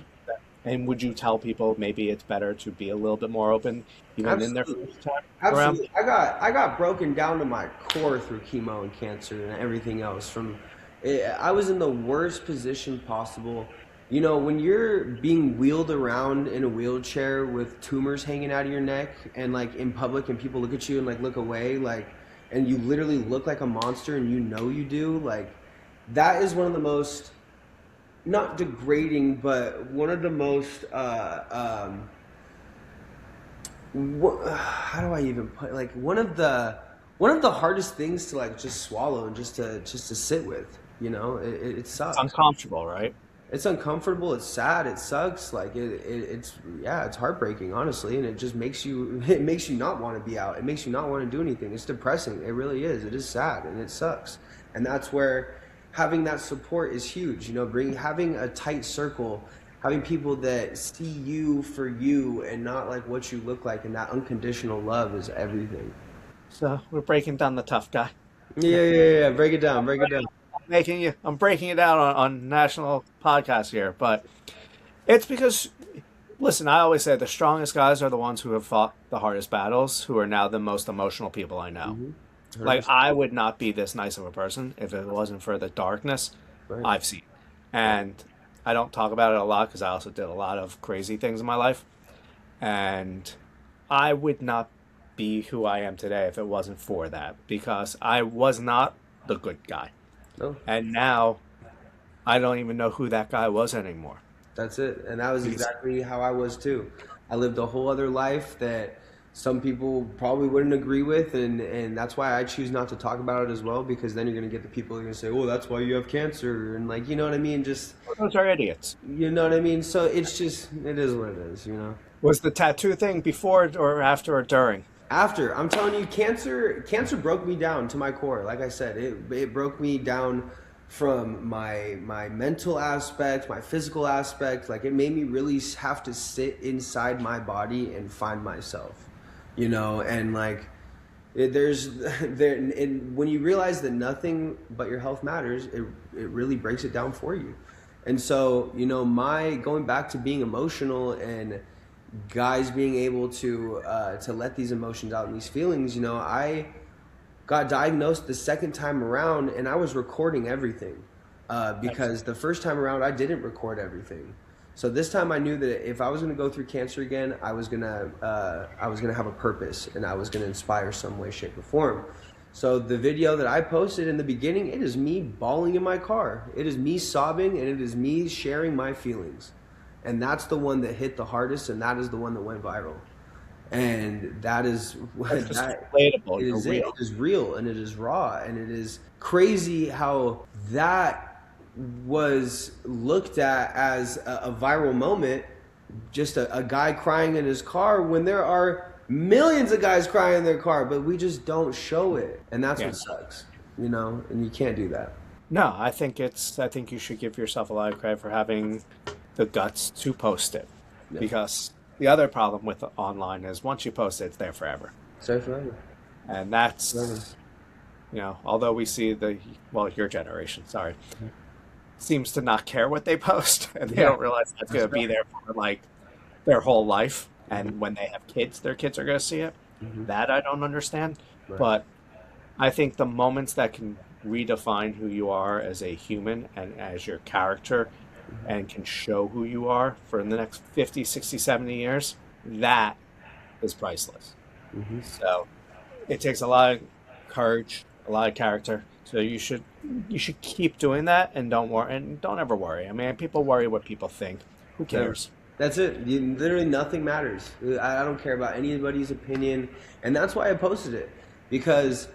And would you tell people maybe it's better to be a little bit more open, even in their Absolutely. first time around? Absolutely. I got broken down to my core through chemo and cancer and everything else. I was in the worst position possible. You know, when you're being wheeled around in a wheelchair with tumors hanging out of your neck and like in public and people look at you and like look away, like, and you literally look like a monster and you know you do, like, that is one of the most, not degrading, but one of the most how do I even put, like, one of the hardest things to like just swallow and just to sit with. You know, it It's sucks. uncomfortable, right? It's uncomfortable. It's sad. It sucks. Like it's yeah, it's heartbreaking, honestly, and it just makes you it makes you not want to be out. It makes you not want to do anything. It's depressing. It really is. It is sad and it sucks. And that's where having that support is huge. You know, bring having a tight circle, having people that see you for you and not like what you look like, and that unconditional love is everything. So we're breaking down the tough guy. Yeah, yeah, yeah, yeah. Break it down. Break it down. I'm breaking it out on national podcasts here, but it's because listen, I always say the strongest guys are the ones who have fought the hardest battles, who are now the most emotional people I know. Mm-hmm. Like 100%. I would not be this nice of a person if it wasn't for the darkness Right. I've seen. Right. And I don't talk about it a lot because I also did a lot of crazy things in my life. And I would not be who I am today if it wasn't for that because I was not the good guy. No. And now I don't even know who that guy was anymore. That's it. And that was He's, exactly how I was too. I lived a whole other life that some people probably wouldn't agree with, and that's why I choose not to talk about it as well, because then you're gonna get the people who are gonna say, "Oh, that's why you have cancer," and like, you know what I mean? Just, those are idiots. you know what I mean? So it's just, it is what it is, you know. Was the tattoo thing before or after or during? After, I'm telling you, cancer broke me down to my core. Like I said, it broke me down from my mental aspect, my physical aspect. Like, it made me really have to sit inside my body and find myself, you know. And like, there's there and when you realize that nothing but your health matters, it really breaks it down for you. And so, you know, my going back to being emotional and guys being able to let these emotions out and these feelings, you know, I got diagnosed the second time around and I was recording everything, because the first time around I didn't record everything. So this time I knew that if I was going to go through cancer again, I was gonna have a purpose and I was going to inspire some way, shape, or form. So the video that I posted in the beginning, it is me bawling in my car. It is me sobbing and it is me sharing my feelings. And that's the one that hit the hardest, and that is the one that went viral. And that is That's what just that relatable. You're is. It real. is real and it is raw and it is crazy how that was looked at as a viral moment, just a guy crying in his car, when there are millions of guys crying in their car, but we just don't show it. And that's Yeah. what sucks, you know, and you can't do that. No, I think you should give yourself a lot of credit for having the guts to post it. Yeah. Because the other problem with online is once you post it, it's there forever. Sorry for that. And Forever. that's, although we see your generation, sorry, seems to not care what they post and they Yeah, don't realize that's going that's to be right. there for like their whole life. And when they have kids, their kids are going to see it. Hmm. That I don't understand. Right. But I think the moments that can redefine who you are as a human and as your character and can show who you are for the next 50, 60, 70 years, that is priceless. Hmm. So it takes a lot of courage, a lot of character. So you should keep doing that and don't worry and don't ever worry. I mean, people worry what people think. Who Never. cares? That's it. Literally nothing matters. I don't care about anybody's opinion, and that's why I posted it, because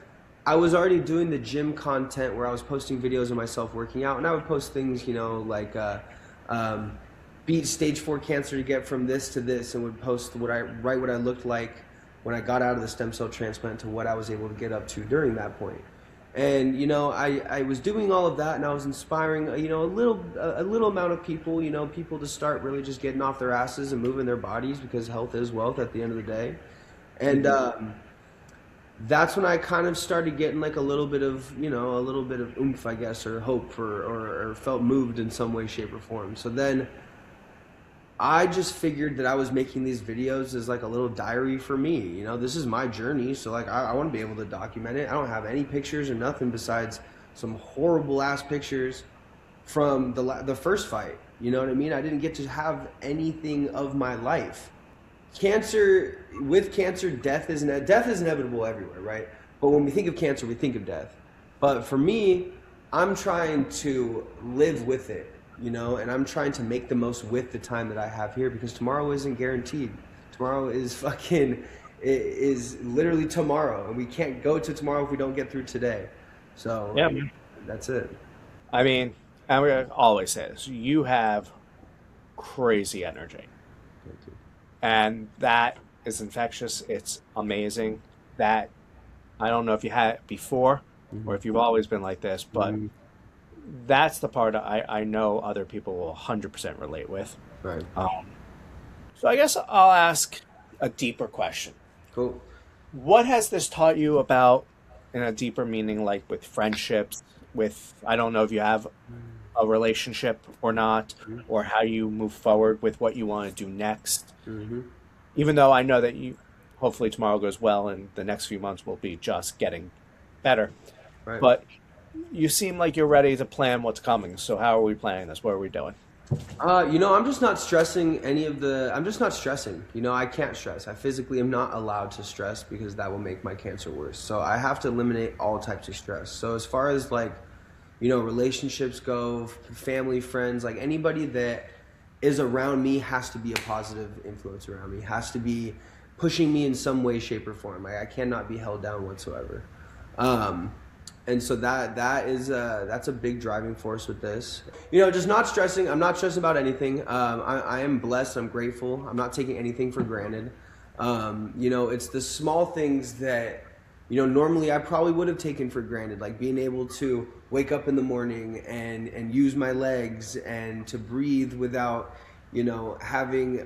I was already doing the gym content where I was posting videos of myself working out, and I would post things, like um, beat stage 4 cancer to get from this to this, and would post write what I looked like when I got out of the stem cell transplant to what I was able to get up to during that point. And I was doing all of that, and I was inspiring a little amount of people, people to start really just getting off their asses and moving their bodies, because health is wealth at the end of the day. And that's when I kind of started getting like a little bit of oomph, I guess, or hope, or felt moved in some way, shape, or form. So then I just figured that I was making these videos as like a little diary for me. This is my journey, so like I want to be able to document it. I don't have any pictures or nothing besides some horrible ass pictures from the first fight. You know what I mean? I didn't get to have anything of my life. With cancer, death is inevitable everywhere, right? But when we think of cancer, we think of death. But for me, I'm trying to live with it, and I'm trying to make the most with the time that I have here, because tomorrow isn't guaranteed. Tomorrow is literally tomorrow, and we can't go to tomorrow if we don't get through today. So Yeah. that's it. I mean, I'm gonna always say this: you have crazy energy, Thank you. and that is infectious. It's amazing. That I don't know if you had it before or if you've always been like this, but Mm-hmm. that's the part I know other people will 100% relate with. Right. So I guess I'll ask a deeper question. Cool. What has this taught you about, in a deeper meaning, like with friendships, with, I don't know if you have a relationship or not, or how you move forward with what you want to do next? Mm-hmm. Even though I know that hopefully tomorrow goes well and the next few months will be just getting better. Right. But you seem like you're ready to plan what's coming. So how are we planning this? What are we doing? I'm just not stressing I'm just not stressing. I can't stress. I physically am not allowed to stress, because that will make my cancer worse. So I have to eliminate all types of stress. So as far as like, relationships go, family, friends, like anybody that is around me has to be a positive influence around me, has to be pushing me in some way, shape, or form. Like I cannot be held down whatsoever. And so that's a big driving force with this. Just not stressing. I'm not stressed about anything. I am blessed. I'm grateful. I'm not taking anything for granted. It's the small things that, normally I probably would have taken for granted, like being able to wake up in the morning and use my legs, and to breathe without, having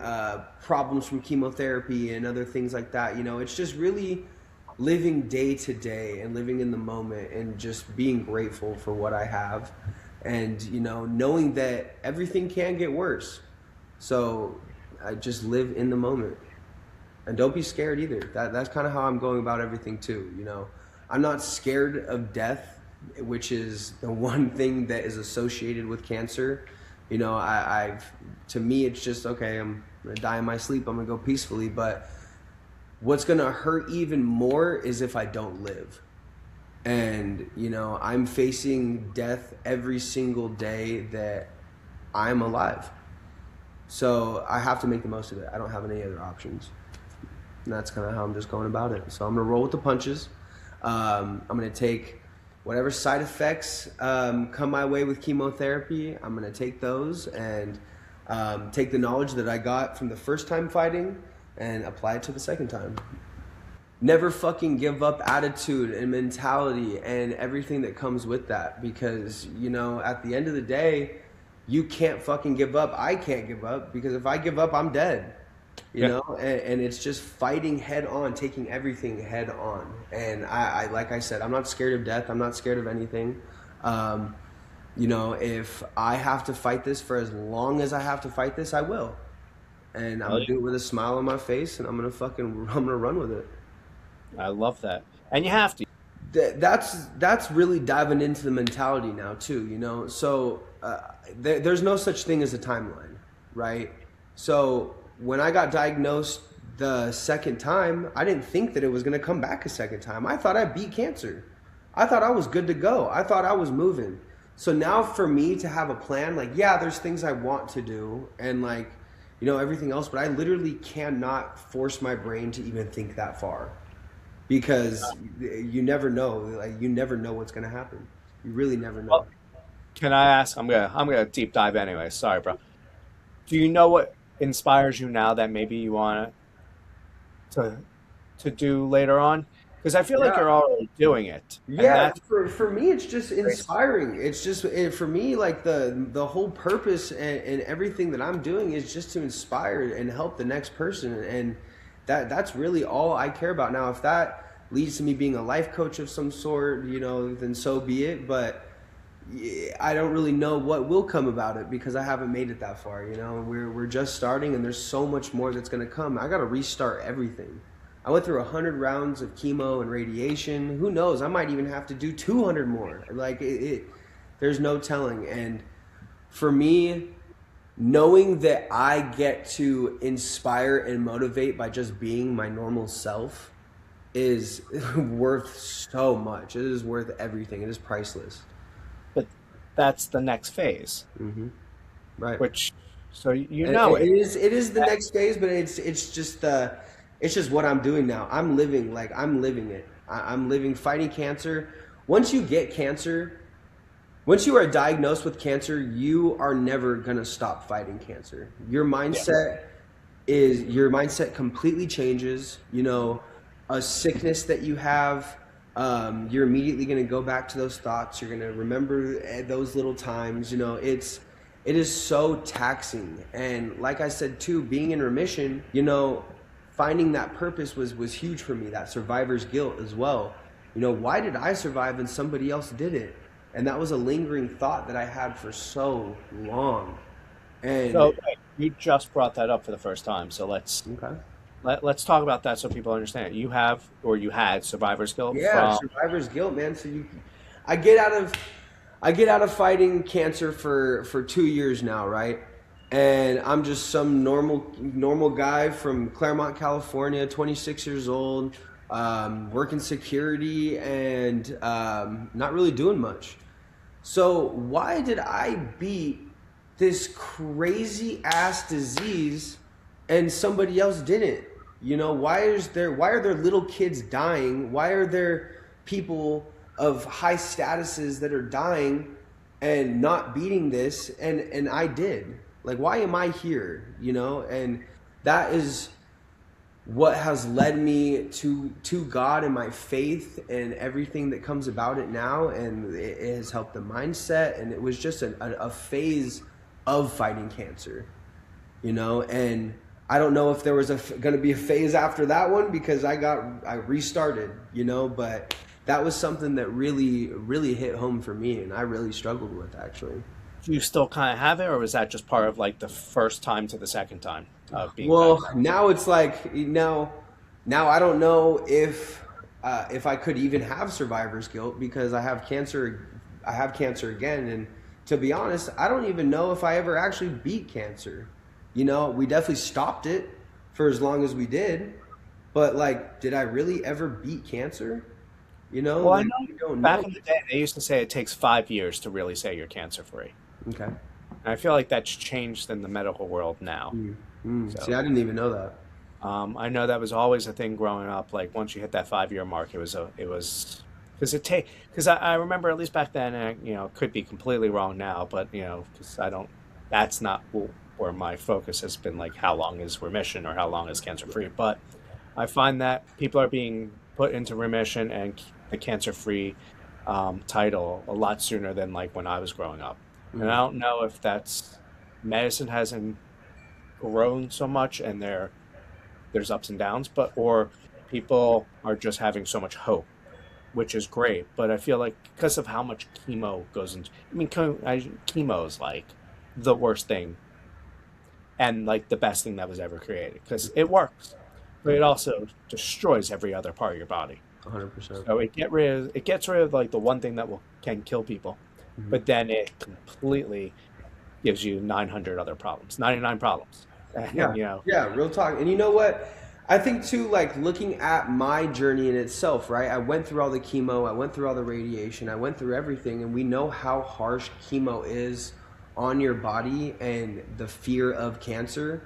problems from chemotherapy and other things like that. It's just really living day to day and living in the moment, and just being grateful for what I have, and knowing that everything can get worse. So I just live in the moment, and don't be scared either. That's kind of how I'm going about everything too. I'm not scared of death, which is the one thing that is associated with cancer. To me, it's just, okay, I'm gonna die in my sleep, I'm gonna go peacefully. But what's gonna hurt even more is if I don't live. And I'm facing death every single day that I'm alive. So I have to make the most of it. I don't have any other options. And that's kind of how I'm just going about it. So I'm gonna roll with the punches. I'm gonna take whatever side effects come my way with chemotherapy. I'm gonna take those, and take the knowledge that I got from the first time fighting and apply it to the second time. Never fucking give up attitude and mentality and everything that comes with that, because at the end of the day, you can't fucking give up. I can't give up, because if I give up, I'm dead. And it's just fighting head on, taking everything head on. And I like I said, I'm not scared of death. I'm not scared of anything. If I have to fight this for as long as I have to fight this, I will. And I'm gonna do it with a smile on my face, and I'm gonna run with it. I love that. And you have to. That's really diving into the mentality now too. So there's no such thing as a timeline, right? So when I got diagnosed the second time, I didn't think that it was going to come back a second time. I thought I beat cancer. I thought I was good to go. I thought I was moving. So now for me to have a plan, like, yeah, there's things I want to do, and like, everything else, but I literally cannot force my brain to even think that far. because you never know. Like you never know what's gonna happen. You really never know. Well, can I ask? I'm gonna deep dive anyway. Sorry, bro. Do you know what inspires you now that maybe you want to do later on? Because I feel like Yeah. you're already doing it, and Yeah, that's for me, it's just great. inspiring. It's just for me, like the whole purpose and everything that I'm doing is just to inspire and help the next person, and that's really all I care about. Now, if that leads to me being a life coach of some sort, then so be it. But yeah, I don't really know what will come about it because I haven't made it that far. We're just starting, and there's so much more that's gonna come. I got to restart everything. I went through 100 rounds of chemo and radiation. Who knows? I might even have to do 200 more. Like there's no telling. And for me, knowing that I get to inspire and motivate by just being my normal self is worth so much. It is worth everything. It is priceless. But that's the next phase, Hmm. Right. which so you And know it. it is the next phase, but it's just what I'm doing now. I'm living it. I'm living fighting cancer. Once you get cancer, once you are diagnosed with cancer, you are never gonna stop fighting cancer. Yeah. Your mindset completely changes. A sickness that you have, you're immediately gonna go back to those thoughts. You're gonna remember those little times. It is so taxing. And like I said too, being in remission, finding that purpose was huge for me. That survivor's guilt as well. Why did I survive and somebody else didn't? And that was a lingering thought that I had for so long. And So wait, you just brought that up for the first time. So okay. let's talk about that so people understand. You have or you had survivor's guilt Yeah, from. survivor's guilt, man. I get out of I get out of fighting cancer for 2 years now, right? And I'm just some normal guy from Claremont, California, 26 years old, working security and not really doing much. So why did I beat this crazy ass disease and somebody else didn't? Why are there little kids dying? Why are there people of high statuses that are dying and not beating this and I did? Like why am I here? And that is what has led me to God and my faith and everything that comes about it now, and it has helped the mindset, and it was just a phase of fighting cancer, and I don't know if there was going to be a phase after that one because I restarted, but that was something that really really hit home for me, and I really struggled with actually. Do you still kind of have it, or was that just part of like the first time to the second time of being Well, diagnosed? now it's like now I don't know if I could even have survivor's guilt because I have cancer. I have cancer again, and to be honest, I don't even know if I ever actually beat cancer. We definitely stopped it for as long as we did, but like, did I really ever beat cancer? Well, I Like know we don't back know. in the day they used to say it takes 5 years to really say you're cancer free. Okay. And I feel like that's changed in the medical world now. Mm. Mm. See, So I didn't even know that. I know that was always a thing growing up. Like once you hit that 5 year mark, it was because I remember at least back then, and it could be completely wrong now, but because I don't, that's not where my focus has been. Like how long is remission or how long is cancer free? But I find that people are being put into remission and the cancer free title a lot sooner than like when I was growing up, and I Mm. don't know if that's medicine hasn't grown so much and there's ups and downs, but or people are just having so much hope, which is great. But I feel like because of how much chemo goes into, I mean, chemo is like the worst thing and like the best thing that was ever created because it works, but it Right. also destroys every other part of your body. 100%. So it gets rid of like the one thing that will can kill people, Hmm. but then it completely gives you 900 other problems, 99 problems, Yeah, and yeah, real talk. And you know what? I think too, like looking at my journey in itself, right? I went through all the chemo, I went through all the radiation, I went through everything, and we know how harsh chemo is on your body and the fear of cancer.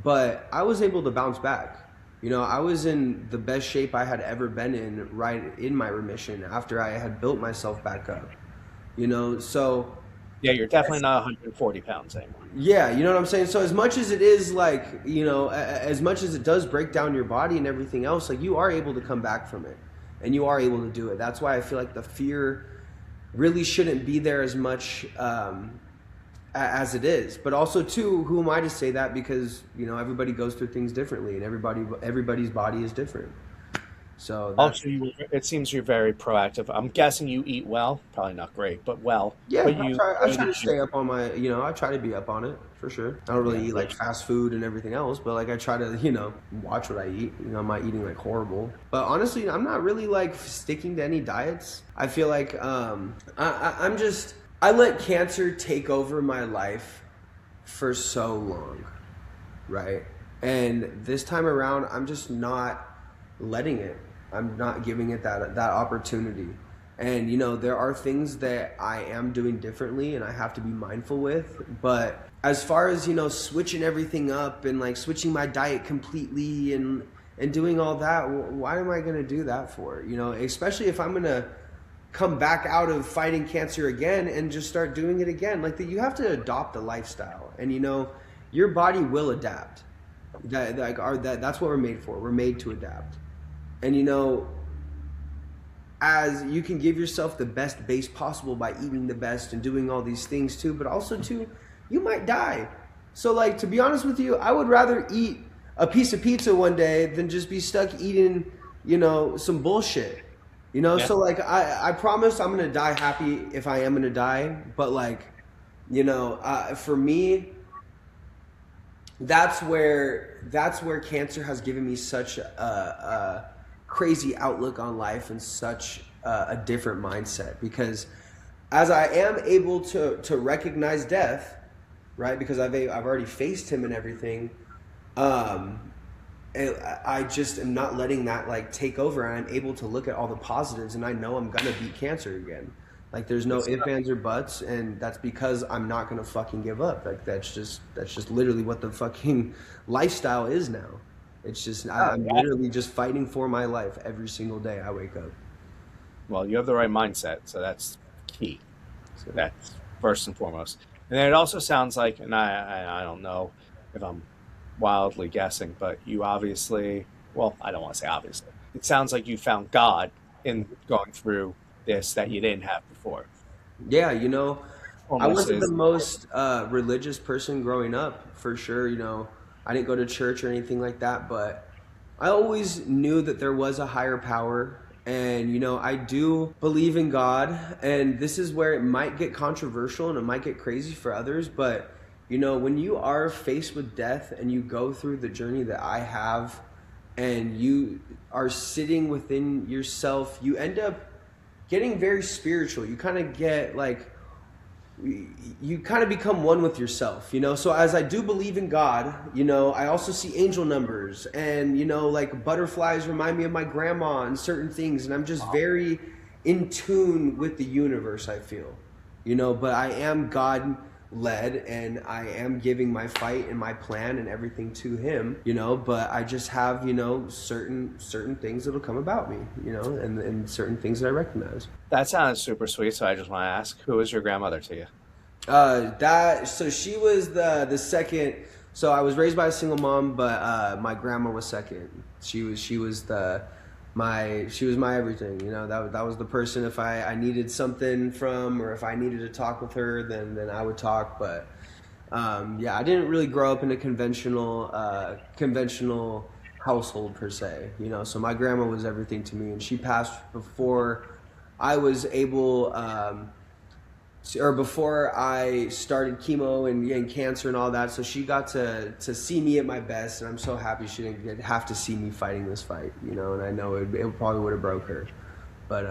But I was able to bounce back. You know, I was in the best shape I had ever been in right in my remission after I had built myself back up. You know, so Yeah, you're definitely not 140 pounds anymore. yeah, you know what I'm saying? So as much as it is like, you know, as much as it does break down your body and everything else, like you are able to come back from it and you are able to do it. That's why I feel like the fear really shouldn't be there as much as it is. But also too, who am I to say that? Because, you know, everybody goes through things differently and everybody's body is different. So that's Also, it seems you're very proactive. I'm guessing you eat well, probably not great, but well. yeah, But you I go try to to gym. stay up on my, you know, I try to be up on it for sure. I don't really Yeah, eat like fast food and everything else, but like I try to, you know, watch what I eat. You know, I'm not eating like horrible. But honestly, I'm not really like sticking to any diets. I feel like I'm just, I let cancer take over my life for so long, right? And this time around, I'm just not letting it. I'm not giving it that opportunity. And you know, there are things that I am doing differently and I have to be mindful with, but as far as, you know, switching everything up and like switching my diet completely and doing all that, why am I going to do that for? You know, especially if I'm going to come back out of fighting cancer again and just start doing it again. Like that, you have to adopt a lifestyle, and you know, your body will adapt. That's what we're made for. We're made to adapt. And you know, as you can give yourself the best base possible by eating the best and doing all these things too, but also too, you might die. So like, to be honest with you, I would rather eat a piece of pizza one day than just be stuck eating, you know, some bullshit. You know, Yeah. so like I promise I'm gonna die happy if I am gonna die, but like, you know, for me, that's where cancer has given me such a crazy outlook on life and such a different mindset, because as I am able to recognize death, right? Because I've already faced him and everything. Um, I just am not letting that like take over, and I'm able to look at all the positives, and I know I'm gonna beat cancer again. Like there's no Good ifs, stuff. ands, or buts, and that's because I'm not gonna fucking give up. Like that's just literally what the fucking lifestyle is now. It's just Oh, I'm yeah. literally just fighting for my life every single day I wake up. Well, you have the right mindset, so that's key. So That's first and foremost. And then it also sounds like, and I don't know if I'm wildly guessing, but you obviously, well, I don't want to say obviously. It sounds like you found God in going through this that you didn't have before. yeah, you know, I Almost wasn't the is. most religious person growing up, for sure. You know, I didn't go to church or anything like that, but I always knew that there was a higher power. And, you know, I do believe in God. And this is where it might get controversial and it might get crazy for others. But, you know, when you are faced with death and you go through the journey that I have, and you are sitting within yourself, you end up getting very spiritual. You kind of get like, you kind of become one with yourself, you know. So as I do believe in God, you know, I also see angel numbers, and you know, like butterflies remind me of my grandma and certain things, and I'm just very in tune with the universe, I feel, you know. But I am God led, and I am giving my fight and my plan and everything to him, you know. But I just have, you know, certain things that'll come about me, you know, and certain things that I recognize. That sounds super sweet. So I just want to ask, who was your grandmother to you? That so she was the second. So I was raised by a single mom, but my grandma was second. She was my everything. You know, that was the person. If I needed something from, or if I needed to talk with her, then I would talk. But yeah, I didn't really grow up in a conventional household per se. You know, so my grandma was everything to me, and she passed before I was able. Or before I started chemo and cancer and all that. So she got to see me at my best, and I'm so happy she didn't have to see me fighting this fight, you know. And I know it probably would have broke her, but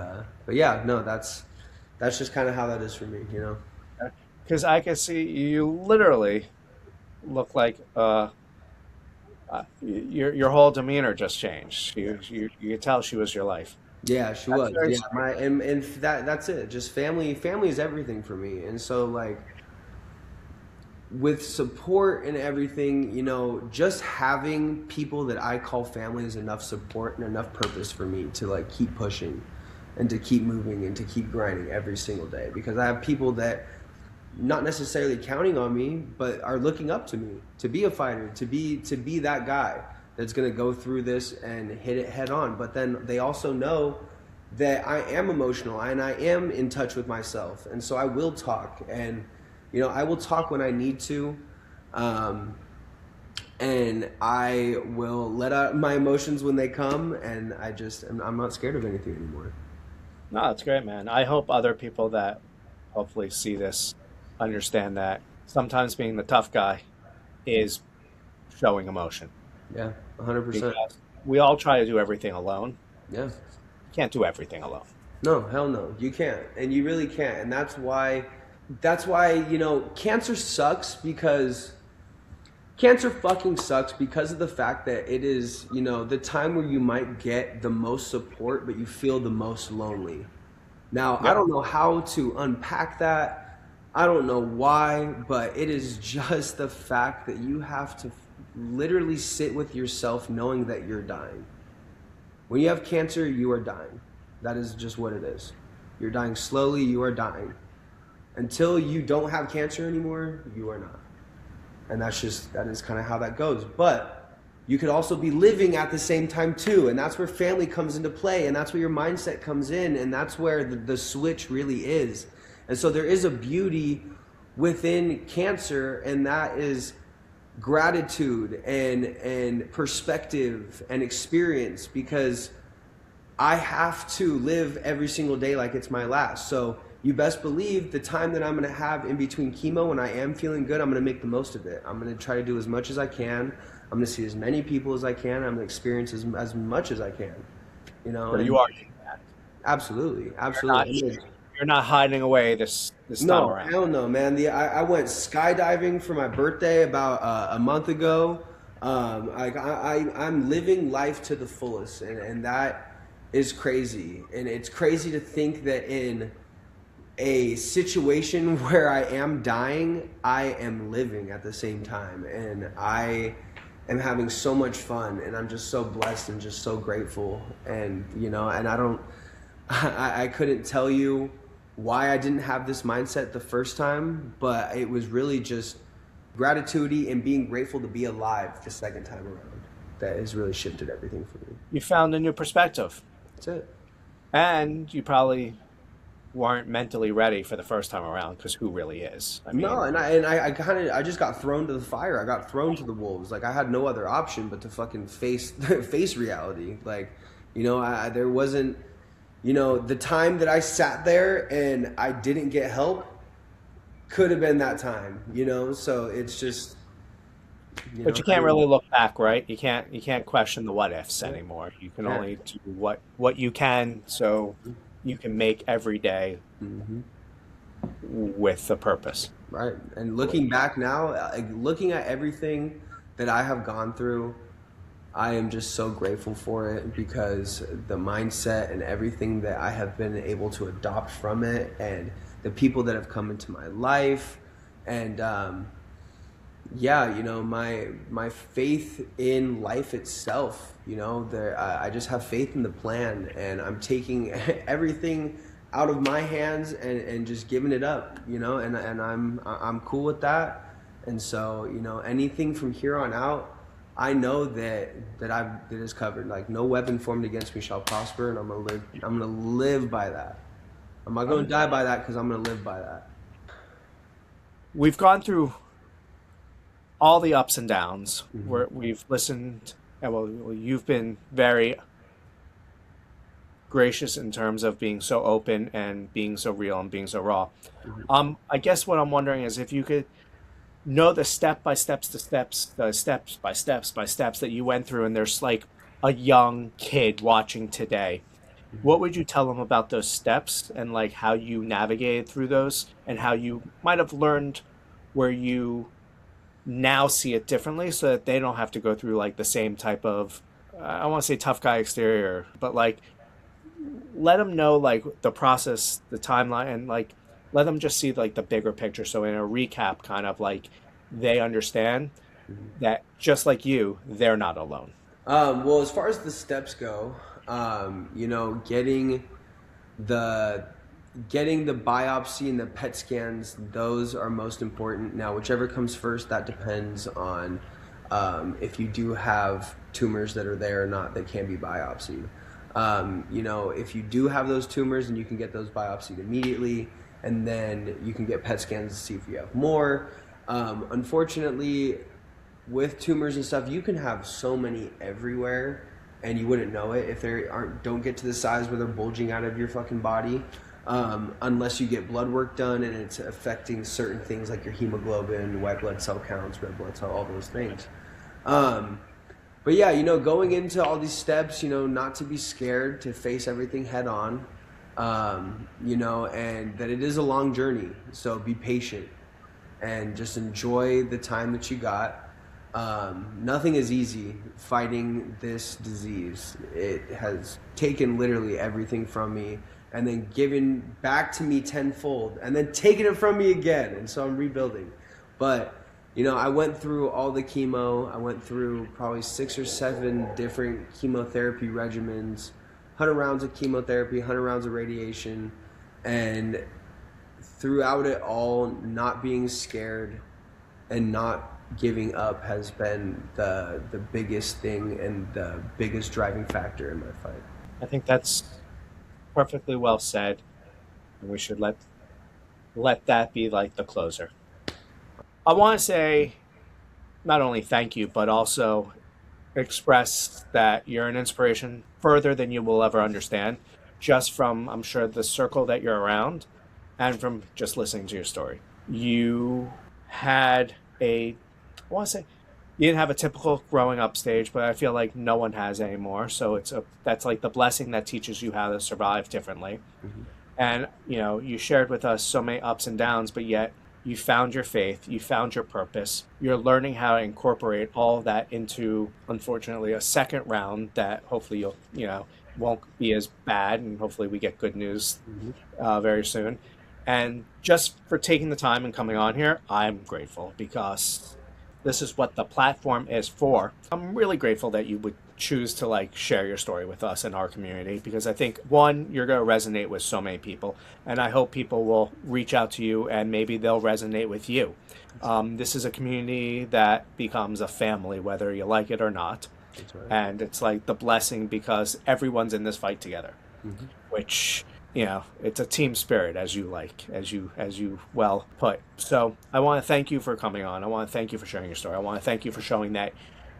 yeah, no, that's just kind of how that is for me, you know. Because I can see you literally look like your whole demeanor just changed. You could tell she was your life. Yeah, she That's was. very Yeah, sweet. and that's it. Just family. Family is everything for me, and so like with support and everything, just having people that I call family is enough support and enough purpose for me to like keep pushing and to keep moving and to keep grinding every single day, because I have people that not necessarily counting on me, but are looking up to me to be a fighter, to be that guy that's going to go through this and hit it head on. But then they also know that I am emotional and I am in touch with myself. And so I will talk, and, I will talk when I need to. And I will let out my emotions when they come. And I'm not scared of anything anymore. No, that's great, man. I hope other people that hopefully see this understand that sometimes being the tough guy is showing emotion. Yeah, 100%. Because we all try to do everything alone. Yeah. You can't do everything alone. No, hell no. You can't. And you really can't. And that's why, cancer sucks, because cancer fucking sucks because of the fact that it is, the time where you might get the most support, but you feel the most lonely. Now, Yep. I don't know how to unpack that. I don't know why, but it is just the fact that you have to literally sit with yourself knowing that you're dying. When you have cancer, you are dying. That is just what it is. You're dying slowly, you are dying. Until you don't have cancer anymore, you are not. And that is kind of how that goes. But you could also be living at the same time too. And that's where family comes into play. And that's where your mindset comes in. And that's where the switch really is. And so there is a beauty within cancer, and that is gratitude and perspective and experience, because I have to live every single day like it's my last. So you best believe the time that I'm going to have in between chemo, when I am feeling good, I'm going to make the most of it. I'm going to try to do as much as I can. I'm going to see as many people as I can. I'm going to experience as much as I can. But you are doing that. Absolutely. You're Absolutely. you're not hiding away this time No, around. hell no, man. I went skydiving for my birthday about a month ago. I'm living life to the fullest, and that is crazy. And it's crazy to think that in a situation where I am dying, I am living at the same time, and I am having so much fun, and I'm just so blessed and just so grateful. And and I couldn't tell you why I didn't have this mindset the first time, but it was really just gratitude and being grateful to be alive the second time around that has really shifted everything for me. You found a new perspective, That's it. and you probably weren't mentally ready for the first time around, because who really is? I No, mean, I just got thrown to the fire. I got thrown to the wolves. Like, I had no other option but to fucking face reality. Like, there wasn't, the time that I sat there and I didn't get help could have been that time. So it's just, but you can't really look back, right? You can't question the what ifs anymore. You can Yeah. only do what you can, so you can make every day Mm-hmm. with a purpose. Right. And looking back now, looking at everything that I have gone through, I am just so grateful for it, because the mindset and everything that I have been able to adopt from it, and the people that have come into my life, and my faith in life itself. I just have faith in the plan, and I'm taking everything out of my hands and just giving it up. And I'm cool with that. And so anything from here on out, I know that it is covered. Like, no weapon formed against me shall prosper, and I'm gonna live by that. I'm not gonna die by that, because I'm gonna live by that. We've gone through all the ups and downs. Mm-hmm. Where we've listened, and well, you've been very gracious in terms of being so open and being so real and being so raw. I guess what I'm wondering is if you could know the the steps that you went through, and there's like a young kid watching today, what would you tell them about those steps, and like how you navigated through those, and how you might have learned where you now see it differently, so that they don't have to go through like the same type of, I want to say tough guy exterior, but like let them know like the process, the timeline, and like let them just see like the bigger picture. So in a recap, kind of like they understand that just like you, they're not alone. Well, as far as the steps go, you know, the getting the biopsy and the PET scans, those are most important. Now, whichever comes first, that depends on if you do have tumors that are there or not that can be biopsied. You know, if you do have those tumors, and you can get those biopsied immediately, and then you can get PET scans to see if you have more. Unfortunately, with tumors and stuff, you can have so many everywhere, and you wouldn't know it if they don't get to the size where they're bulging out of your fucking body, unless you get blood work done and it's affecting certain things like your hemoglobin, white blood cell counts, red blood cell, all those things. But yeah, you know, going into all these steps, you know, not to be scared, to face everything head on, you know, and that it is a long journey. So be patient and just enjoy the time that you got. Nothing is easy fighting this disease. It has taken literally everything from me and then given back to me tenfold and then taken it from me again. And so I'm rebuilding. But, you know, I went through all the chemo. I went through probably 6 or 7 different chemotherapy regimens, 100 rounds of chemotherapy, 100 rounds of radiation. And throughout it all, not being scared and not giving up has been the biggest thing and the biggest driving factor in my fight. I think that's perfectly well said, and we should let that be like the closer. I want to say not only thank you, but also express that you're an inspiration further than you will ever understand, just from, I'm sure, the circle that you're around and from just listening to your story. You had I want to say, you didn't have a typical growing up stage, but I feel like no one has anymore. So that's like the blessing that teaches you how to survive differently. Mm-hmm. And, you know, you shared with us so many ups and downs, but yet you found your faith, you found your purpose. You're learning how to incorporate all of that into, unfortunately, a second round that hopefully won't be as bad, and hopefully we get good news very soon. And just for taking the time and coming on here, I'm grateful because this is what the platform is for. I'm really grateful that you would choose to like share your story with us in our community, because I think, one, you're going to resonate with so many people, and I hope people will reach out to you and maybe they'll resonate with you. This is a community that becomes a family, whether you like it or not. That's right. And it's like the blessing because everyone's in this fight together, Mm-hmm. which, you know, it's a team spirit, as you well put. So I want to thank you for coming on. I want to thank you for sharing your story. I want to thank you for showing that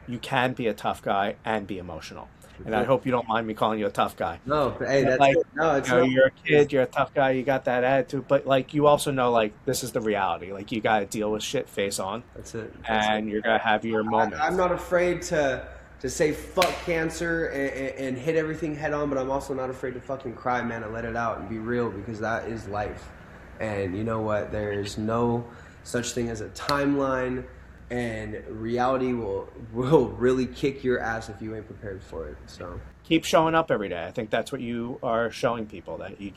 you can be a tough guy and be emotional. And I hope you don't mind me calling you a tough guy. No, hey, that's like, it. No, it's not. you're a kid, you're a tough guy, you got that attitude, but like you also know like this is the reality. Like you got to deal with shit face on, That's it. and you're gonna have your moments. I'm not afraid to say fuck cancer and hit everything head on, but I'm also not afraid to fucking cry, man, and let it out and be real, because that is life. And you know what? There's no such thing as a timeline, and reality will really kick your ass if you ain't prepared for it. So Keep showing up every day. I think that's what you are showing people, that you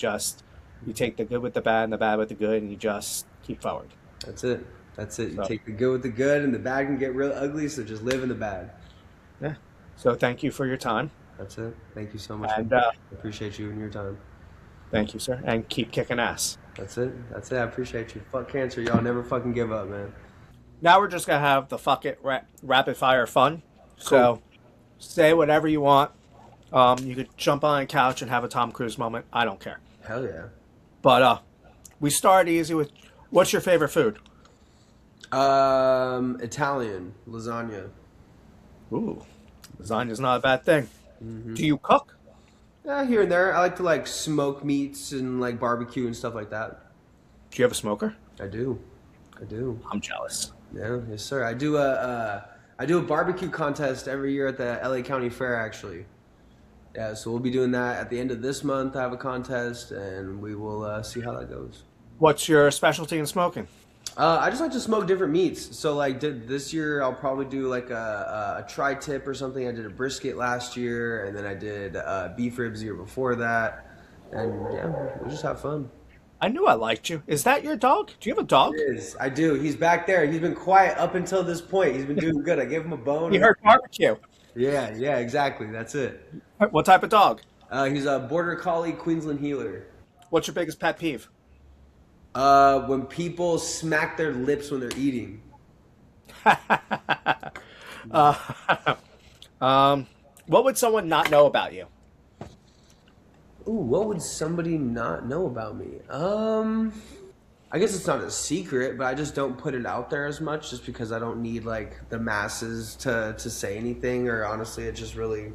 take the good with the bad and the bad with the good, and you just keep forward. that's it. That's it. You So, take the good with the good, and the bad can get real ugly, so just live in the bad. yeah. So thank you for your time, That's it. Thank you so much. and I appreciate you and your time. thank you, sir, and keep kicking ass. That's it. That's it. I appreciate you. Fuck cancer. Y'all never fucking give up, man. Now we're just gonna have the fuck it rapid fire fun. So say whatever you want. You could jump on a couch and have a Tom Cruise moment. I don't care. Hell yeah. But we start easy with, what's your favorite food? Italian lasagna. Ooh, lasagna's not a bad thing. Do you cook? Yeah, here and there. I like to like smoke meats and like barbecue and stuff like that. Do you have a smoker? I do. I do. I'm jealous. Yeah, yes sir. I do a barbecue contest every year at the LA County Fair, actually. Yeah, so we'll be doing that at the end of this month. I have a contest, and we will see how that goes. What's your specialty in smoking? I just like to smoke different meats. So like this year, I'll probably do like a tri-tip or something. I did a brisket last year, and then I did beef ribs the year before that. And yeah, we'll just have fun. I knew I liked you. Is that your dog? Do you have a dog? It is. I do. He's back there. He's been quiet up until this point. He's been doing good. I gave him a bone You and heard barbecue. yeah, yeah, exactly. That's it. What type of dog? He's a border collie Queensland healer. What's your biggest pet peeve? When people smack their lips when they're eating. uh, um, what would someone not know about you? Ooh, what would somebody not know about me? I guess it's not a secret, but I just don't put it out there as much just because I don't need like the masses to say anything, or honestly it's really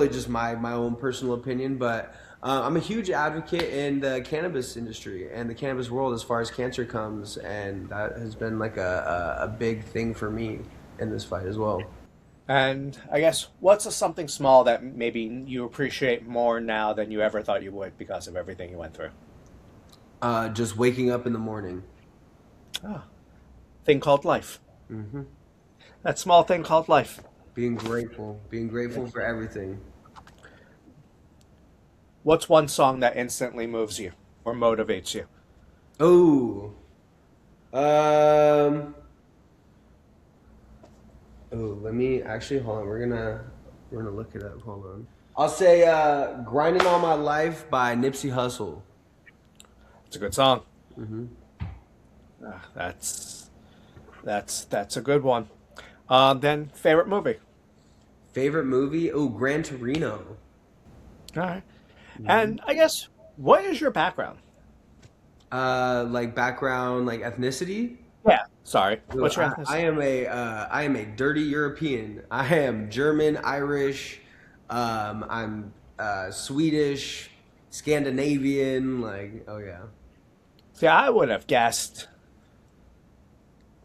just my own personal opinion. But I'm a huge advocate in the cannabis industry and the cannabis world as far as cancer comes, and that has been like a big thing for me in this fight as well. And I guess what's something small that maybe you appreciate more now than you ever thought you would because of everything you went through? Just waking up in the morning. Ah, thing called life. Hmm. That small thing called life. Being grateful for everything. What's one song that instantly moves you or motivates you? Oh, um, oh, let me actually hold on. We're gonna look it up. Hold on. I'll say "Grinding All My Life" by Nipsey Hussle. It's a good song. Hmm. Ah, that's a good one. Then favorite movie. Favorite movie? Oh, Gran Torino. All right. Hmm. And I guess what is your background? Like background, like ethnicity. Yeah. Sorry. Ooh, What's your I ethnicity? am I am a dirty European. I am German, Irish. I'm Swedish, Scandinavian. Like, oh yeah. See, I would have guessed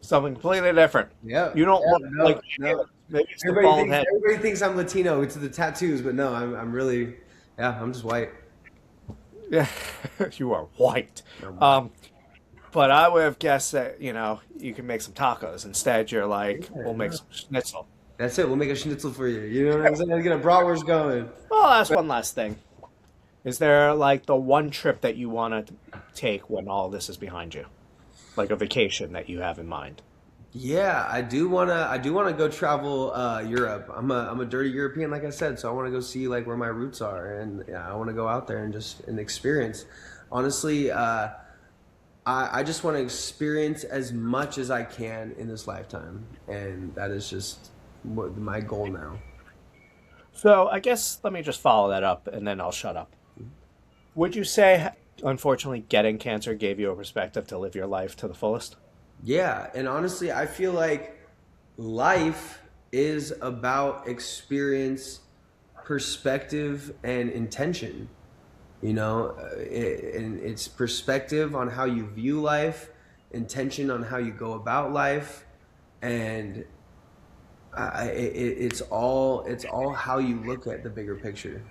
something completely different. Yeah, You don't yeah, look like no, no. maybe it's the bald head. Everybody thinks I'm Latino. It's the tattoos, but no, I'm really, yeah, I'm just white. Yeah, you are white. I'm white. Um, but I would have guessed that you can make some tacos. Instead, you're like, Yeah, we'll make no. some schnitzel. That's it. We'll make a schnitzel for you. You know what I'm saying? Let's get a bratwurst going. Well, that's one last thing. Is there like the one trip that you want to take when all this is behind you, like a vacation that you have in mind? Yeah, I do wanna go travel Europe. I'm a dirty European, like I said, so I want to go see like where my roots are, and yeah, I want to go out there and just and experience. Honestly, I just want to experience as much as I can in this lifetime, and that is just what my goal now. So I guess let me just follow that up, and then I'll shut up. Would you say, unfortunately, getting cancer gave you a perspective to live your life to the fullest? Yeah, and honestly, I feel like life is about experience, perspective, and intention. And it's perspective on how you view life, intention on how you go about life, and it's all how you look at the bigger picture.